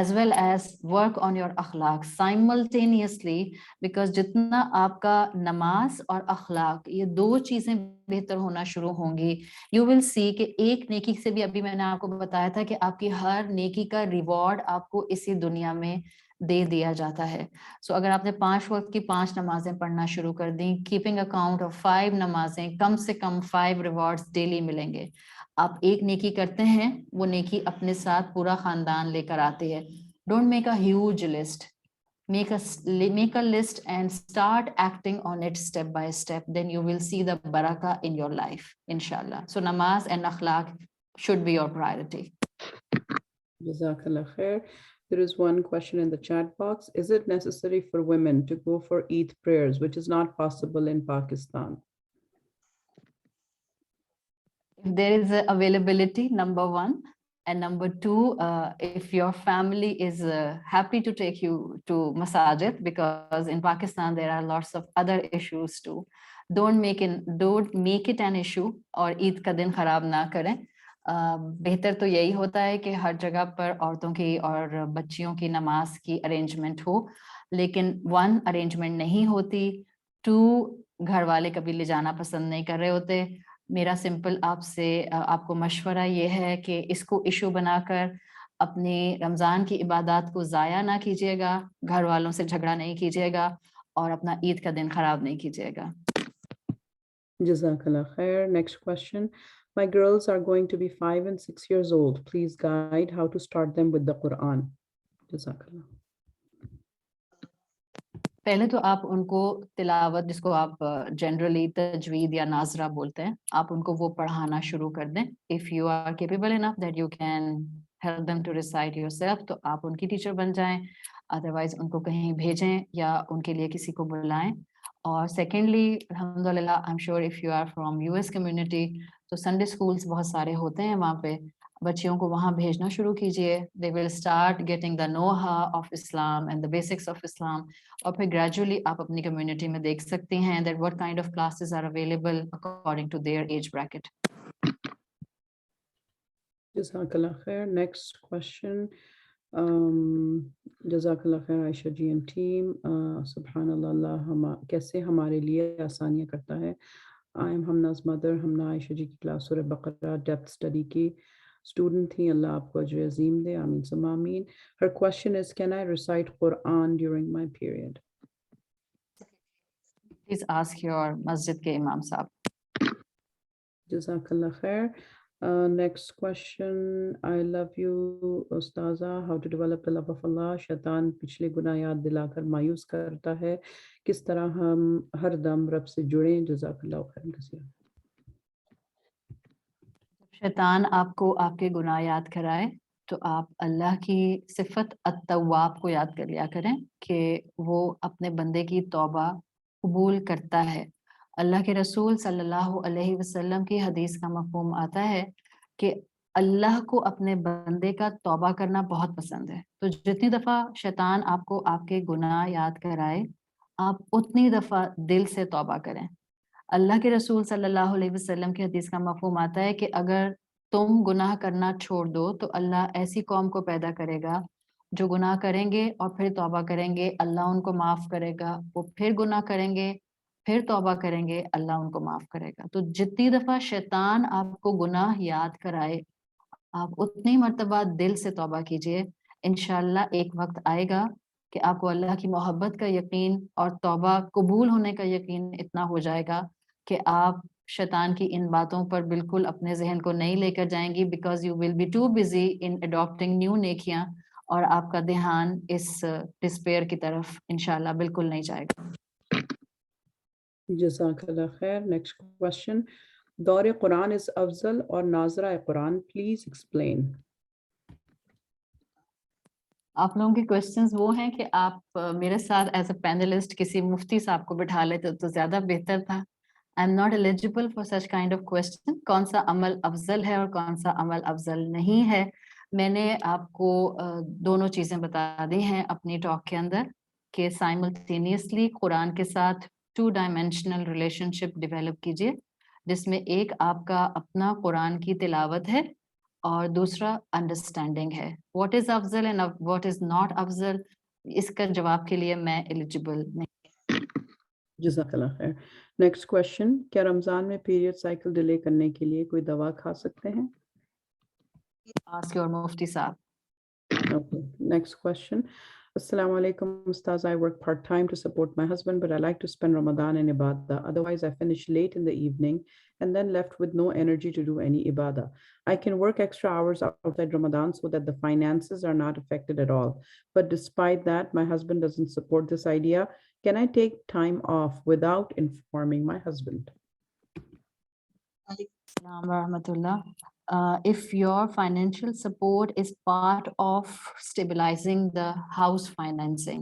as well as work on your akhlaq simultaneously, because jitna aapka namaz aur akhlaq ye do cheezein behtar hona shuru hongi, you will see کہ ایک نیکی سے بھی ابھی میں نے آپ کو بتایا تھا کہ آپ کی ہر نیکی کا ریوارڈ آپ کو اسی دنیا میں دے دیا جاتا ہے. سو اگر آپ نے 5 وقت کی 5 نمازیں پڑھنا شروع کر دیں، کیپنگ اکاؤنٹ آف 5 نمازیں، کم سے کم 5 ریوارڈز ڈیلی ملیں گے. آپ ایک نیکی کرتے ہیں، وہ نیکی اپنے ساتھ پورا خاندان لے کر آتے ہیں. Don't make a huge list, make a list and start acting on it step by step, then you will see the barakah in your life inshallah. So namaz and akhlaq should be your priority. Jazakallah khair. There is one question in the chat box. Is it necessary for women to go for Eid prayers, which is not possible in Pakistan? If there is availability, number one, and number two, if your family is happy to take you to masajid, because in Pakistan there are lots of other issues too, don't make it an issue اور عید کا دن خراب نہ کریں. بہتر تو یہی ہوتا ہے کہ ہر جگہ پر عورتوں کی اور بچیوں کی نماز کی ارینجمنٹ ہو، لیکن 1 ارینجمنٹ نہیں ہوتی، 2 گھر والے کبھی لے جانا پسند نہیں کر رہے ہوتے. میرا سمپل آپ کو مشورہ یہ ہے کہ اس کو ایشو بنا کر اپنے رمضان کی عبادات کو ضائع نہ کیجیے گا، گھر والوں سے جھگڑا نہیں کیجیے گا، اور اپنا عید کا دن خراب نہیں کیجیے گا. Jazakallah khair. Next question. My girls are going to be 5 and 6 years old. Please guide how to start them with the Quran. Jazakallah. پہلے تو آپ ان کو تلاوت، جس کو آپ جنرلی تجوید یا ناظرہ بولتے ہیں، آپ ان کو وہ پڑھانا شروع کر دیں. If you are capable enough that you can help them to recite yourself, تو آپ ان کی ٹیچر بن جائیں، ادروائز ان کو کہیں بھیجیں یا ان کے لیے کسی کو بلائیں. اور سیکنڈلی الحمد للہ I am sure if you are from US community, تو سنڈے اسکولس بہت سارے ہوتے ہیں وہاں پہ، بچیوں کو وہاں بھیجنا شروع کیجیے. They will start getting the knowhow of Islam and the basics of Islam. اور پھر گریجولی آپ اپنی کمیونٹی میں دیکھ سکتے ہیں that what kind of classes are available according to their age bracket. Jazakallah khair. Next question. Jazakallah khair Aisha ji and team. Subhanallah, Allah kaise hamare liye aasaniyan karta hai. I am Hamna's mother. Hamna Aisha ji ki class Surah Baqarah depth study ki student thi. Allah aapko ajr azeem de. Ameen summa ameen. Her question is, can I recite Quran during my period? Please ask your masjid ke imam sahab. Jazakallah khair. Next question. I love you, Ustaza. How to develop the love of Allah? Shaitan pichle guna yaad dilakar mayus karta hai. Kis tarah hum har dam Rab se judein? Jazakallah khairan kaseeran. شیطان آپ کو آپ کے گناہ یاد کرائے تو آپ اللہ کی صفت التواب کو یاد کر لیا کریں کہ وہ اپنے بندے کی توبہ قبول کرتا ہے. اللہ کے رسول صلی اللہ علیہ وسلم کی حدیث کا مفہوم آتا ہے کہ اللہ کو اپنے بندے کا توبہ کرنا بہت پسند ہے. تو جتنی دفعہ شیطان آپ کو آپ کے گناہ یاد کرائے آپ اتنی دفعہ دل سے توبہ کریں. اللہ کے رسول صلی اللہ علیہ وسلم کی حدیث کا مفہوم آتا ہے کہ اگر تم گناہ کرنا چھوڑ دو تو اللہ ایسی قوم کو پیدا کرے گا جو گناہ کریں گے اور پھر توبہ کریں گے, اللہ ان کو معاف کرے گا. وہ پھر گناہ کریں گے, پھر توبہ کریں گے, اللہ ان کو معاف کرے گا. تو جتنی دفعہ شیطان آپ کو گناہ یاد کرائے آپ اتنی مرتبہ دل سے توبہ کیجئے. انشاءاللہ ایک وقت آئے گا کہ آپ کو اللہ کی محبت کا یقین اور توبہ قبول ہونے کا یقین اتنا ہو جائے گا کہ آپ شیطان کی ان باتوں پر بالکل اپنے ذہن کو نہیں لے کر جائیں گی, because you will be too busy in adapting new نیکیاں, اور آپ کا دھیان اس ڈسپیئر کی طرف انشاءاللہ بالکل نہیں جائے گا. جزاک اللہ خیر. نیکسٹ کوشچن, دور قرآن is افضل اور ناظرہ قرآن, پلیز ایکسپلین. آپ لوگوں کے کوشچنز وہ ہیں کہ آپ میرے ساتھ ایز اے پینلسٹ کسی مفتی صاحب کو بٹھا لیتے تو زیادہ بہتر تھا. I am not eligible for such kind of question. کون سا عمل افضل ہے اور کون سا عمل افضل نہیں ہے, میں نے آپ کو دونوں چیزیں بتا دی ہیں اپنی ٹاک کے اندر کہ سائملٹینیسلی قرآن کے ساتھ 2 ڈائمینشنل ریلیشن شپ ڈیولپ کیجیے, جس میں ایک آپ کا اپنا قرآن کی تلاوت ہے اور دوسرا انڈرسٹینڈنگ ہے. واٹ از افضل اینڈ واٹ از ناٹ افضل, اس کا جواب کے لیے میں ایلیجیبل نہیں. جزاک اللہ خیر. نیکسٹ کوشچن, کیا رمضان میں پیریڈ سائیکل ڈیلے کرنے کے لیے کوئی دوا کھا سکتے ہیں؟ آسک یور مفتی صاحب. Okay. Next question. Assalamu alaikum, Ustaz. I work part-time to support my husband, but I like to spend Ramadan in Ibadah. Otherwise, I finish late in the evening and then left with no energy to do any Ibadah. I can work extra hours outside Ramadan so that the finances are not affected at all. But despite that, my husband doesn't support this idea. Can I take time off without informing my husband? Assalamu warahmatullah. If your financial support is part of stabilizing the house financing,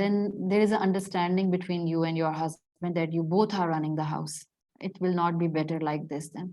then there is an understanding between you and your husband that you both are running the house. It will not be better like this then.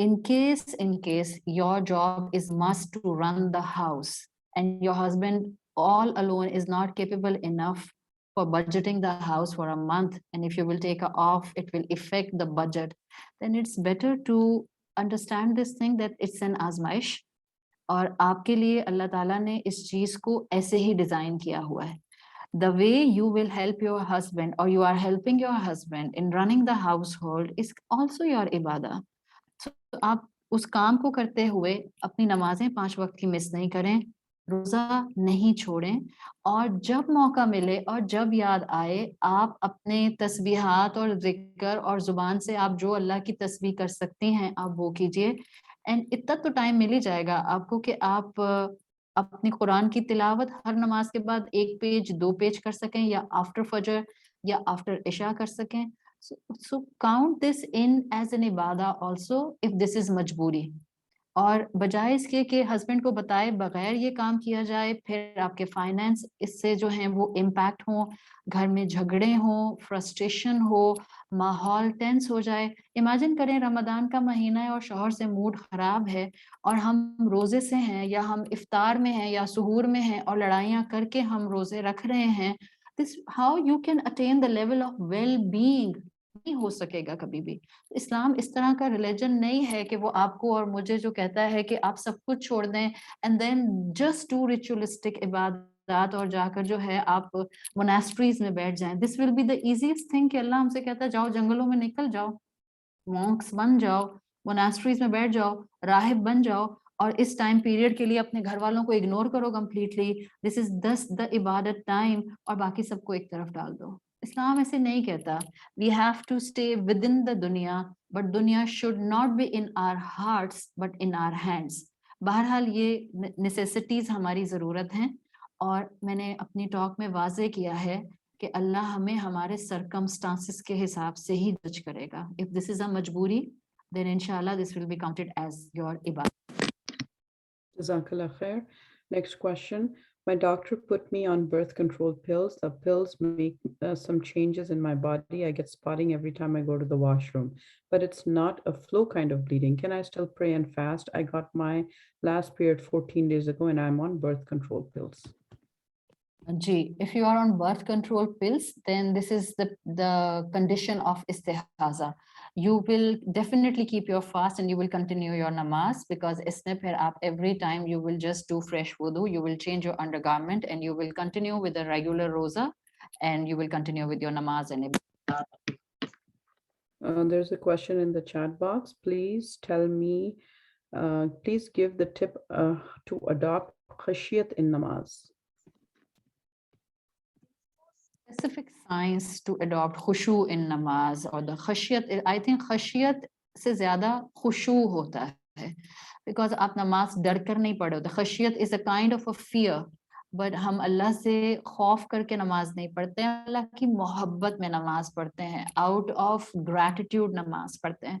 In case your job is must to run the house and your husband all alone is not capable enough for budgeting the house for a month, and if you will take off it will affect the budget, then it's better to understand this thing that it's an azmaish اور آپ کے لیے اللہ تعالیٰ نے اس چیز کو ایسے ہی design کیا ہوا ہے. The way you will help your husband or you are helping your husband in running the household is also your ibadah. So آپ اس کام کو کرتے ہوئے اپنی نمازیں 5 وقت کی مس نہیں کریں, روزہ نہیں چھوڑیں, اور جب موقع ملے اور جب یاد آئے آپ اپنے تسبیحات اور ذکر اور زبان سے آپ جو اللہ کی تسبیح کر سکتی ہیں آپ وہ کیجئے. اینڈ اتنا تو ٹائم مل ہی جائے گا آپ کو کہ آپ اپنی قرآن کی تلاوت ہر نماز کے بعد 1 پیج 2 پیج کر سکیں, یا آفٹر فجر یا آفٹر عشاء کر سکیں. So count this in as an ibadah also if this is مجبوری. اور بجائے اس کے کہ ہسبینڈ کو بتائے بغیر یہ کام کیا جائے, پھر آپ کے فائنینس اس سے جو ہیں وہ امپیکٹ ہوں, گھر میں جھگڑے ہوں, فرسٹریشن ہو, ماحول ٹینس ہو جائے. امیجن کریں رمضان کا مہینہ ہے اور شوہر سے موڈ خراب ہے اور ہم روزے سے ہیں یا ہم افطار میں ہیں یا سحور میں ہیں اور لڑائیاں کر کے ہم روزے رکھ رہے ہیں. This how you can attain the level of well-being. نہیں ہو سکے گا کبھی بھی. اسلام اس طرح کا ریلیجن نہیں ہے کہ وہ آپ کو اور مجھے جو کہتا ہے کہ آپ سب کچھ چھوڑ دیں and then just do ritualistic عبادات اور جا کر جو ہے آپ موناسٹریز میں بیٹھ جائیں. This will be the easiest thing کہ اللہ ہم سے کہتا ہے جاؤ جنگلوں میں نکل جاؤ, مونکس بن جاؤ, موناسٹریز میں بیٹھ جاؤ, راہب بن جاؤ, اور اس ٹائم پیریڈ کے لیے اپنے گھر والوں کو اگنور کرو کمپلیٹلی. دس از دا عبادت ٹائم, اور باقی سب کو ایک طرف ڈال دو. اسلام ایسے نہیں کہتا. We have to stay within the دنیا, but دنیا should not be in our hearts but in our hands. بہرحال یہ نیسیسٹیز ہماری ضرورت ہیں, اور میں نے اپنی ٹاک میں واضح کیا ہے کہ اللہ ہمیں ہمارے سرکمسٹانسز کے حساب سے ہی جج کرے گا. If this is a مجبوری, then inshallah this will be counted as your ibadah. جزاک اللہ خیر. Next question. My doctor put me on birth control pills. The pills make some changes in my body. I get spotting every time I go to the washroom, but it's not a flow kind of bleeding. Can I still pray and fast? I got my last period 14 days ago and I'm on birth control pills. Ji, if you are on birth control pills, then this is the condition of istihaza. You will definitely keep your fast and you will continue your namaz, because isme phir aap every time you will just do fresh wudu, you will change your undergarment and you will continue with the regular roza and you will continue with your namaz and There's a question in the chat box. Please tell me, please give the tip to adopt khashiyat in namaz. specific science to adopt khushu in namaz or the khashiyat. I think khashiyat se zyada khushu hota hai, because aap namaz dar kar nahi padhe hote. Khashiyat is a kind of a fear, but hum Allah se khauf karke namaz nahi padhte hain, Allah ki mohabbat mein namaz padhte hain, out of gratitude namaz padhte hain.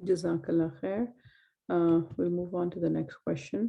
Jazakallah khair. We'll move on to the next question.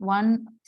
1,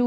2,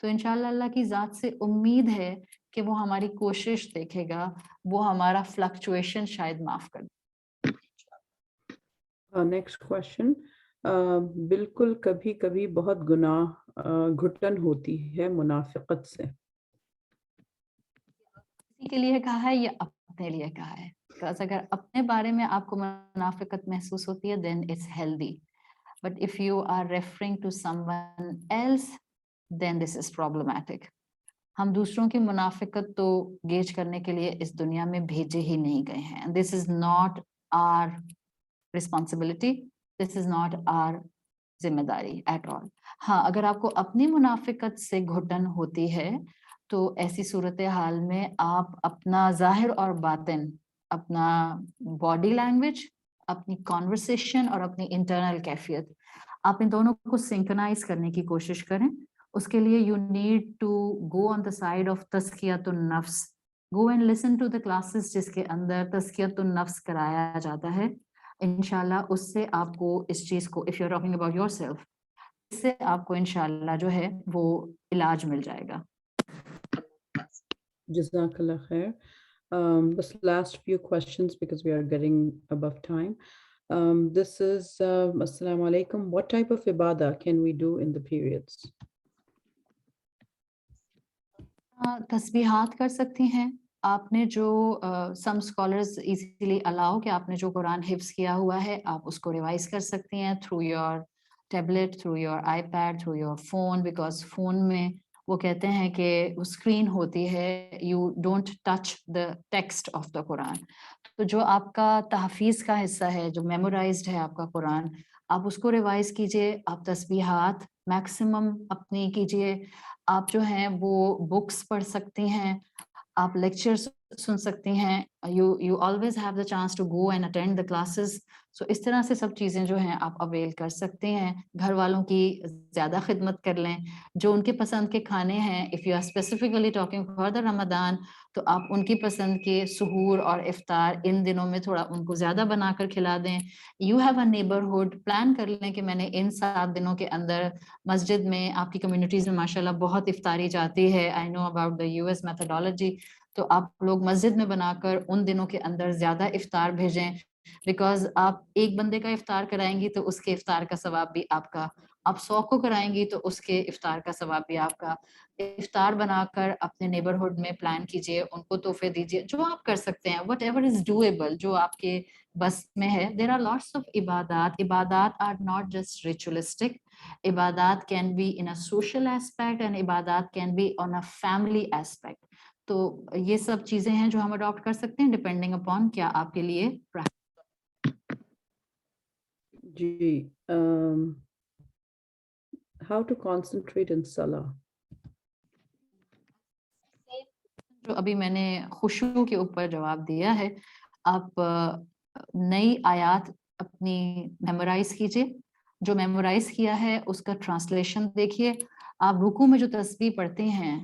تو انشاءاللہ اللہ کی ذات سے امید ہے کہ وہ ہماری کوشش دیکھے گا, وہ ہمارا فلکچویشن شاید معاف کر دے. Next question. بالکل کبھی کبھی بہت گناہ گھٹن ہوتی ہے منافقت سے. کسی کے لیے کہا ہے یا اپنے لیے کہا ہے؟ Because اگر اپنے بارے میں آپ کو منافقت محسوس ہوتی ہے then it's healthy. But if you are referring to someone else, then this is problematic. ہم دوسروں کی منافقت تو گیج کرنے کے لیے اس دنیا میں بھیجے ہی نہیں گئے ہیں. This is not our responsibility. This is not our ذمہ داری at all. ہاں, اگر آپ کو اپنی منافقت سے گھٹن ہوتی ہے تو ایسی صورتحال میں آپ اپنا ظاہر اور باطن, اپنا باڈی لینگویج, اپنی کانورسیشن اور اپنی انٹرنل کیفیت, آپ ان دونوں کو سنکرنائز کرنے کی کوشش کریں. اس کے لیے you need to go on the side of تزکیۃ النفس. Go and listen to the classes جس کے اندر تزکیۃ النفس کرایا جاتا ہے. انشاءاللہ اس سے آپ کو اس چیز کو, if you're talking about yourself, اس سے آپ کو انشاءاللہ جو ہے وہ علاج مل جائے گا. جزاک اللہ خیر. This last few questions because we are getting above time. This is Assalamu alaikum. What type of ibadah can we do in the periods? تسبیحات کر سکتی ہیں آپ نے, جو some scholars easily allow کہ آپ نے جو قرآن حفظ کیا ہوا ہے آپ اس کو ریوائز کر سکتی ہیں through your tablet, through your iPad, through your phone, because phone میں وہ کہتے ہیں کہ وہ اسکرین ہوتی ہے, you don't touch the text of the قرآن. تو جو آپ کا تحفیظ کا حصہ ہے, جو میمورائزڈ ہے آپ کا قرآن, آپ اس کو ریوائز کیجئے. آپ تسبیحات میکسیمم اپنی کیجئے. آپ جو ہیں وہ بکس پڑھ سکتی ہیں, آپ لیکچرز سن سکتی ہیں. you always have the chance to go and attend the classes. So اس طرح سے سب چیزیں جو ہیں آپ اویل کر سکتے ہیں. گھر والوں کی زیادہ خدمت کر لیں. جو ان کے پسند کے کھانے ہیں, if you are specifically talking for the Ramadan, تو آپ ان کی پسند کے سحور اور افطار ان دنوں میں تھوڑا ان کو زیادہ بنا کر کھلا دیں. You have a neighborhood, plan کر لیں کہ میں نے ان 7 دنوں کے اندر مسجد میں, آپ کی کمیونٹیز میں ماشاءاللہ بہت افطاری جاتی ہے. I know about the US methodology. تو آپ لوگ مسجد میں بنا کر ان دنوں کے اندر زیادہ افطار بھیجیں, بیکاز آپ ایک بندے کا افطار کرائیں گی تو اس کے افطار کا ثواب بھی آپ کا, آپ 100 کو کرائیں گی تو اس کے افطار کا ثواب بھی آپ کا. افطار بنا کر اپنے نیبرہڈ میں پلان کیجئے, ان کو تحفے دیجئے, جو آپ کر سکتے ہیں, وٹ ایور از ڈویبل, جو آپ کے بس میں ہے. دیر آر لاٹس آف عبادات. عبادات آر ناٹ جسٹ ریچولسٹک. عبادات can be in a social aspect and عبادات can be on a family aspect. تو یہ سب چیزیں ہیں جو ہم اڈاپٹ کر سکتے ہیں ڈپینڈنگ اپون کیا آپ کے لیے. جی, how to concentrate in salah? جو ابھی میں نے خشوع کے اوپر جواب دیا ہے, آپ نئی آیات اپنی میمورائز کیجئے. جو میمورائز کیا ہے اس کا ٹرانسلیشن دیکھیے. آپ رکوع میں جو تسبیح پڑھتے ہیں,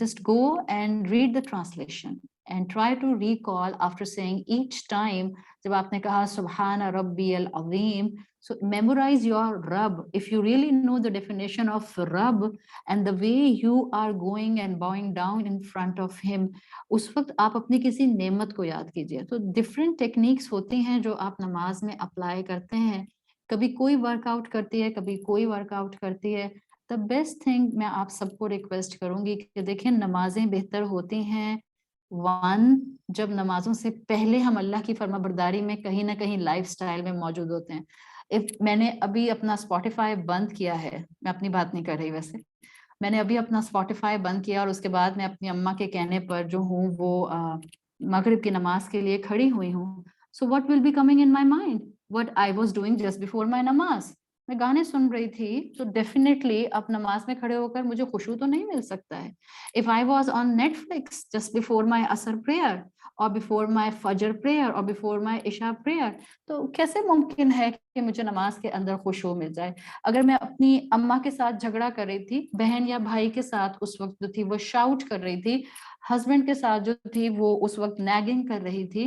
just go and read the translation and try to recall after saying each time. جب آپ نے کہا سبحان ربی العظیم, so memorize your Rabb. If you really know the definition of Rabb and the way you are going and bowing down in front of him, اس وقت آپ اپنی کسی نعمت کو یاد کیجئے. تو different techniques ہوتی ہیں جو آپ نماز میں اپلائی کرتے ہیں. کبھی کوئی ورک آؤٹ کرتی ہے, کبھی کوئی ورک آؤٹ کرتی ہے. The best thing میں آپ سب کو ریکویسٹ کروں گی کہ دیکھیں نمازیں بہتر ہوتی ہیں جب نمازوں سے پہلے ہم اللہ کی فرما برداری میں کہیں نہ کہیں لائف سٹائل میں موجود ہوتے ہیں. میں نے ابھی اپنا اسپوٹیفائی بند کیا ہے, میں اپنی بات نہیں کر رہی ویسے, میں نے ابھی اپنا اسپوٹیفائی بند کیا اور اس کے بعد میں اپنی اماں کے کہنے پر جو ہوں وہ مغرب کی نماز کے لیے کھڑی ہوئی ہوں. So what will be coming in my mind? What I was doing just before my namaz. میں گانے سن رہی تھی, تو ڈیفینیٹلی اب نماز میں کھڑے ہو کر مجھے خشوع تو نہیں مل سکتا ہے. If I was on Netflix just before my Asr prayer or before my Fajr prayer or before my Isha prayer, تو کیسے ممکن ہے کہ مجھے نماز کے اندر خشوع مل جائے؟ اگر میں اپنی اماں کے ساتھ جھگڑا کر رہی تھی, بہن یا بھائی کے ساتھ اس وقت جو تھی وہ شاؤٹ کر رہی تھی, ہسبینڈ کے ساتھ جو تھی وہ اس وقت نیگنگ کر رہی تھی,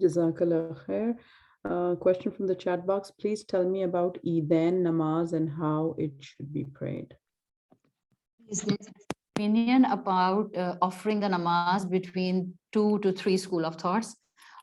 Jazakallah khair. Question from the chat box. Please tell me about Eidain namaz and how it should be prayed. Is there opinion about offering the namaz between 2 to 3 school of thoughts?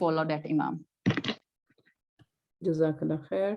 follow that imam. Jazakallah khair.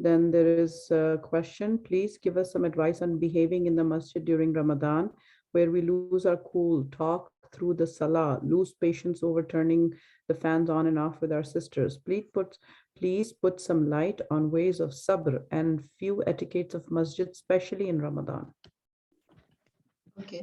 Then there is a question. Please give us some advice on behaving in the masjid during Ramadan, where we lose our cool, talk through the salah, lose patience over turning the fans on and off with our sisters. Please put some light on ways of sabr and few etiquettes of masjid, especially in Ramadan. Okay.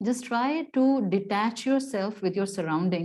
Just try to detach yourself with your surrounding,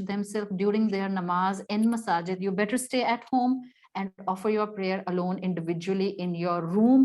themselves during their namaz in masajid, you better stay at home and offer your prayer alone individually in your room,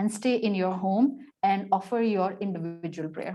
and stay in your home and offer your individual prayer.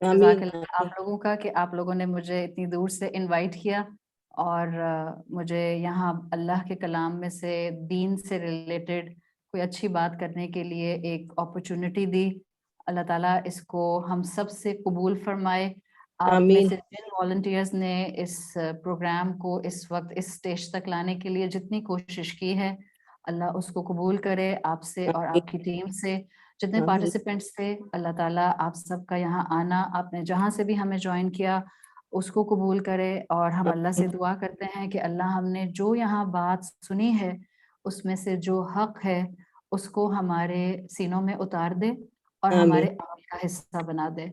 جزاک اللہ آپ لوگوں کا کہ آپ لوگوں نے مجھے اتنی دور سے انوائٹ کیا اور مجھے یہاں اللہ کے کلام میں سے دین سے ریلیٹڈ کوئی اچھی بات کرنے کے لیے ایک اپرچونٹی دی. اللہ تعالیٰ اس کو ہم سب سے قبول فرمائے. آپ میں سے جن والنٹیئرز نے اس پروگرام کو اس وقت اس سٹیج تک لانے کے لیے جتنی کوشش کی ہے, اللہ اس کو قبول کرے آپ سے اور آپ کی ٹیم سے. جتنے پارٹیسپینٹس تھے, اللہ تعالیٰ آپ سب کا یہاں آنا, آپ نے جہاں سے بھی ہمیں جوائن کیا اس کو قبول کرے. اور ہم اللہ سے دعا کرتے ہیں کہ اللہ ہم نے جو یہاں بات سنی ہے اس میں سے جو حق ہے اس کو ہمارے سینوں میں اتار دے اور ہمارے عمل کا حصہ بنا دے.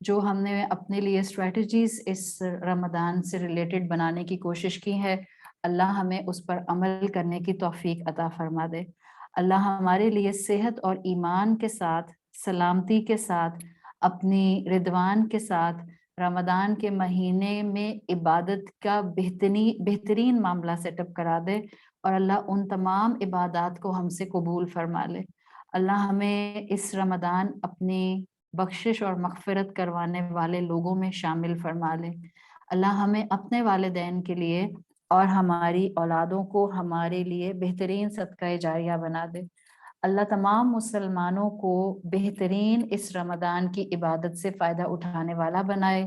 جو ہم نے اپنے لیے اسٹریٹجیز اس رمضان سے ریلیٹڈ بنانے کی کوشش کی ہے, اللہ ہمیں اس پر عمل کرنے کی توفیق عطا فرما دے. اللہ ہمارے لیے صحت اور ایمان کے ساتھ, سلامتی کے ساتھ, اپنی رضوان کے ساتھ رمضان کے مہینے میں عبادت کا بہترین معاملہ سیٹ اپ کرا دے اور اللہ ان تمام عبادات کو ہم سے قبول فرما لے. اللہ ہمیں اس رمضان اپنی بخشش اور مغفرت کروانے والے لوگوں میں شامل فرما لے. اللہ ہمیں اپنے والدین کے لیے اور ہماری اولادوں کو ہمارے لیے بہترین صدقہ جاریہ بنا دے. اللہ تمام مسلمانوں کو بہترین اس رمضان کی عبادت سے فائدہ اٹھانے والا بنائے.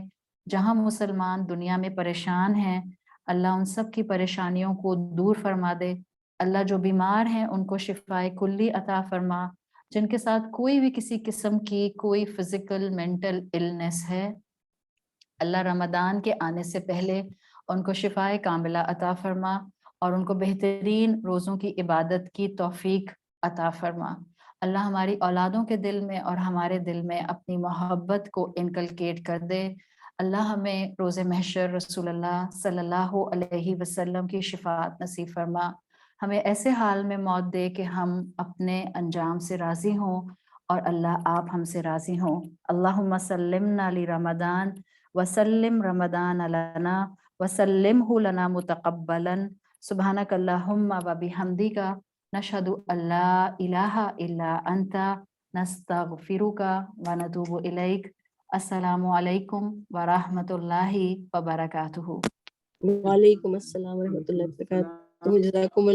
جہاں مسلمان دنیا میں پریشان ہیں, اللہ ان سب کی پریشانیوں کو دور فرما دے. اللہ جو بیمار ہیں ان کو شفائے کلی عطا فرما. جن کے ساتھ کوئی بھی کسی قسم کی کوئی فزیکل مینٹل النس ہے, اللہ رمضان کے آنے سے پہلے ان کو شفائے کاملہ عطا فرما اور ان کو بہترین روزوں کی عبادت کی توفیق عطا فرما. اللہ ہماری اولادوں کے دل میں اور ہمارے دل میں اپنی محبت کو انکلکیٹ کر دے. اللہ ہمیں روز محشر رسول اللہ صلی اللہ علیہ وسلم کی شفاعت نصیب فرما. ہمیں ایسے حال میں موت دے کہ ہم اپنے انجام سے راضی ہوں اور اللہ آپ ہم سے راضی ہوں. اللہم سلمنا لرمضان وسلم رمضان لنا وسلمہ لنا متقبلا. سبحانک اللہم وبحمدک نشہد ان لا الہ الا انت نستغفرک ونتوب الیک. السلام علیکم ورحمۃ اللہ وبرکاتہ. وعلیکم السلام ورحمۃ اللہ وبرکاتہ. جزاکم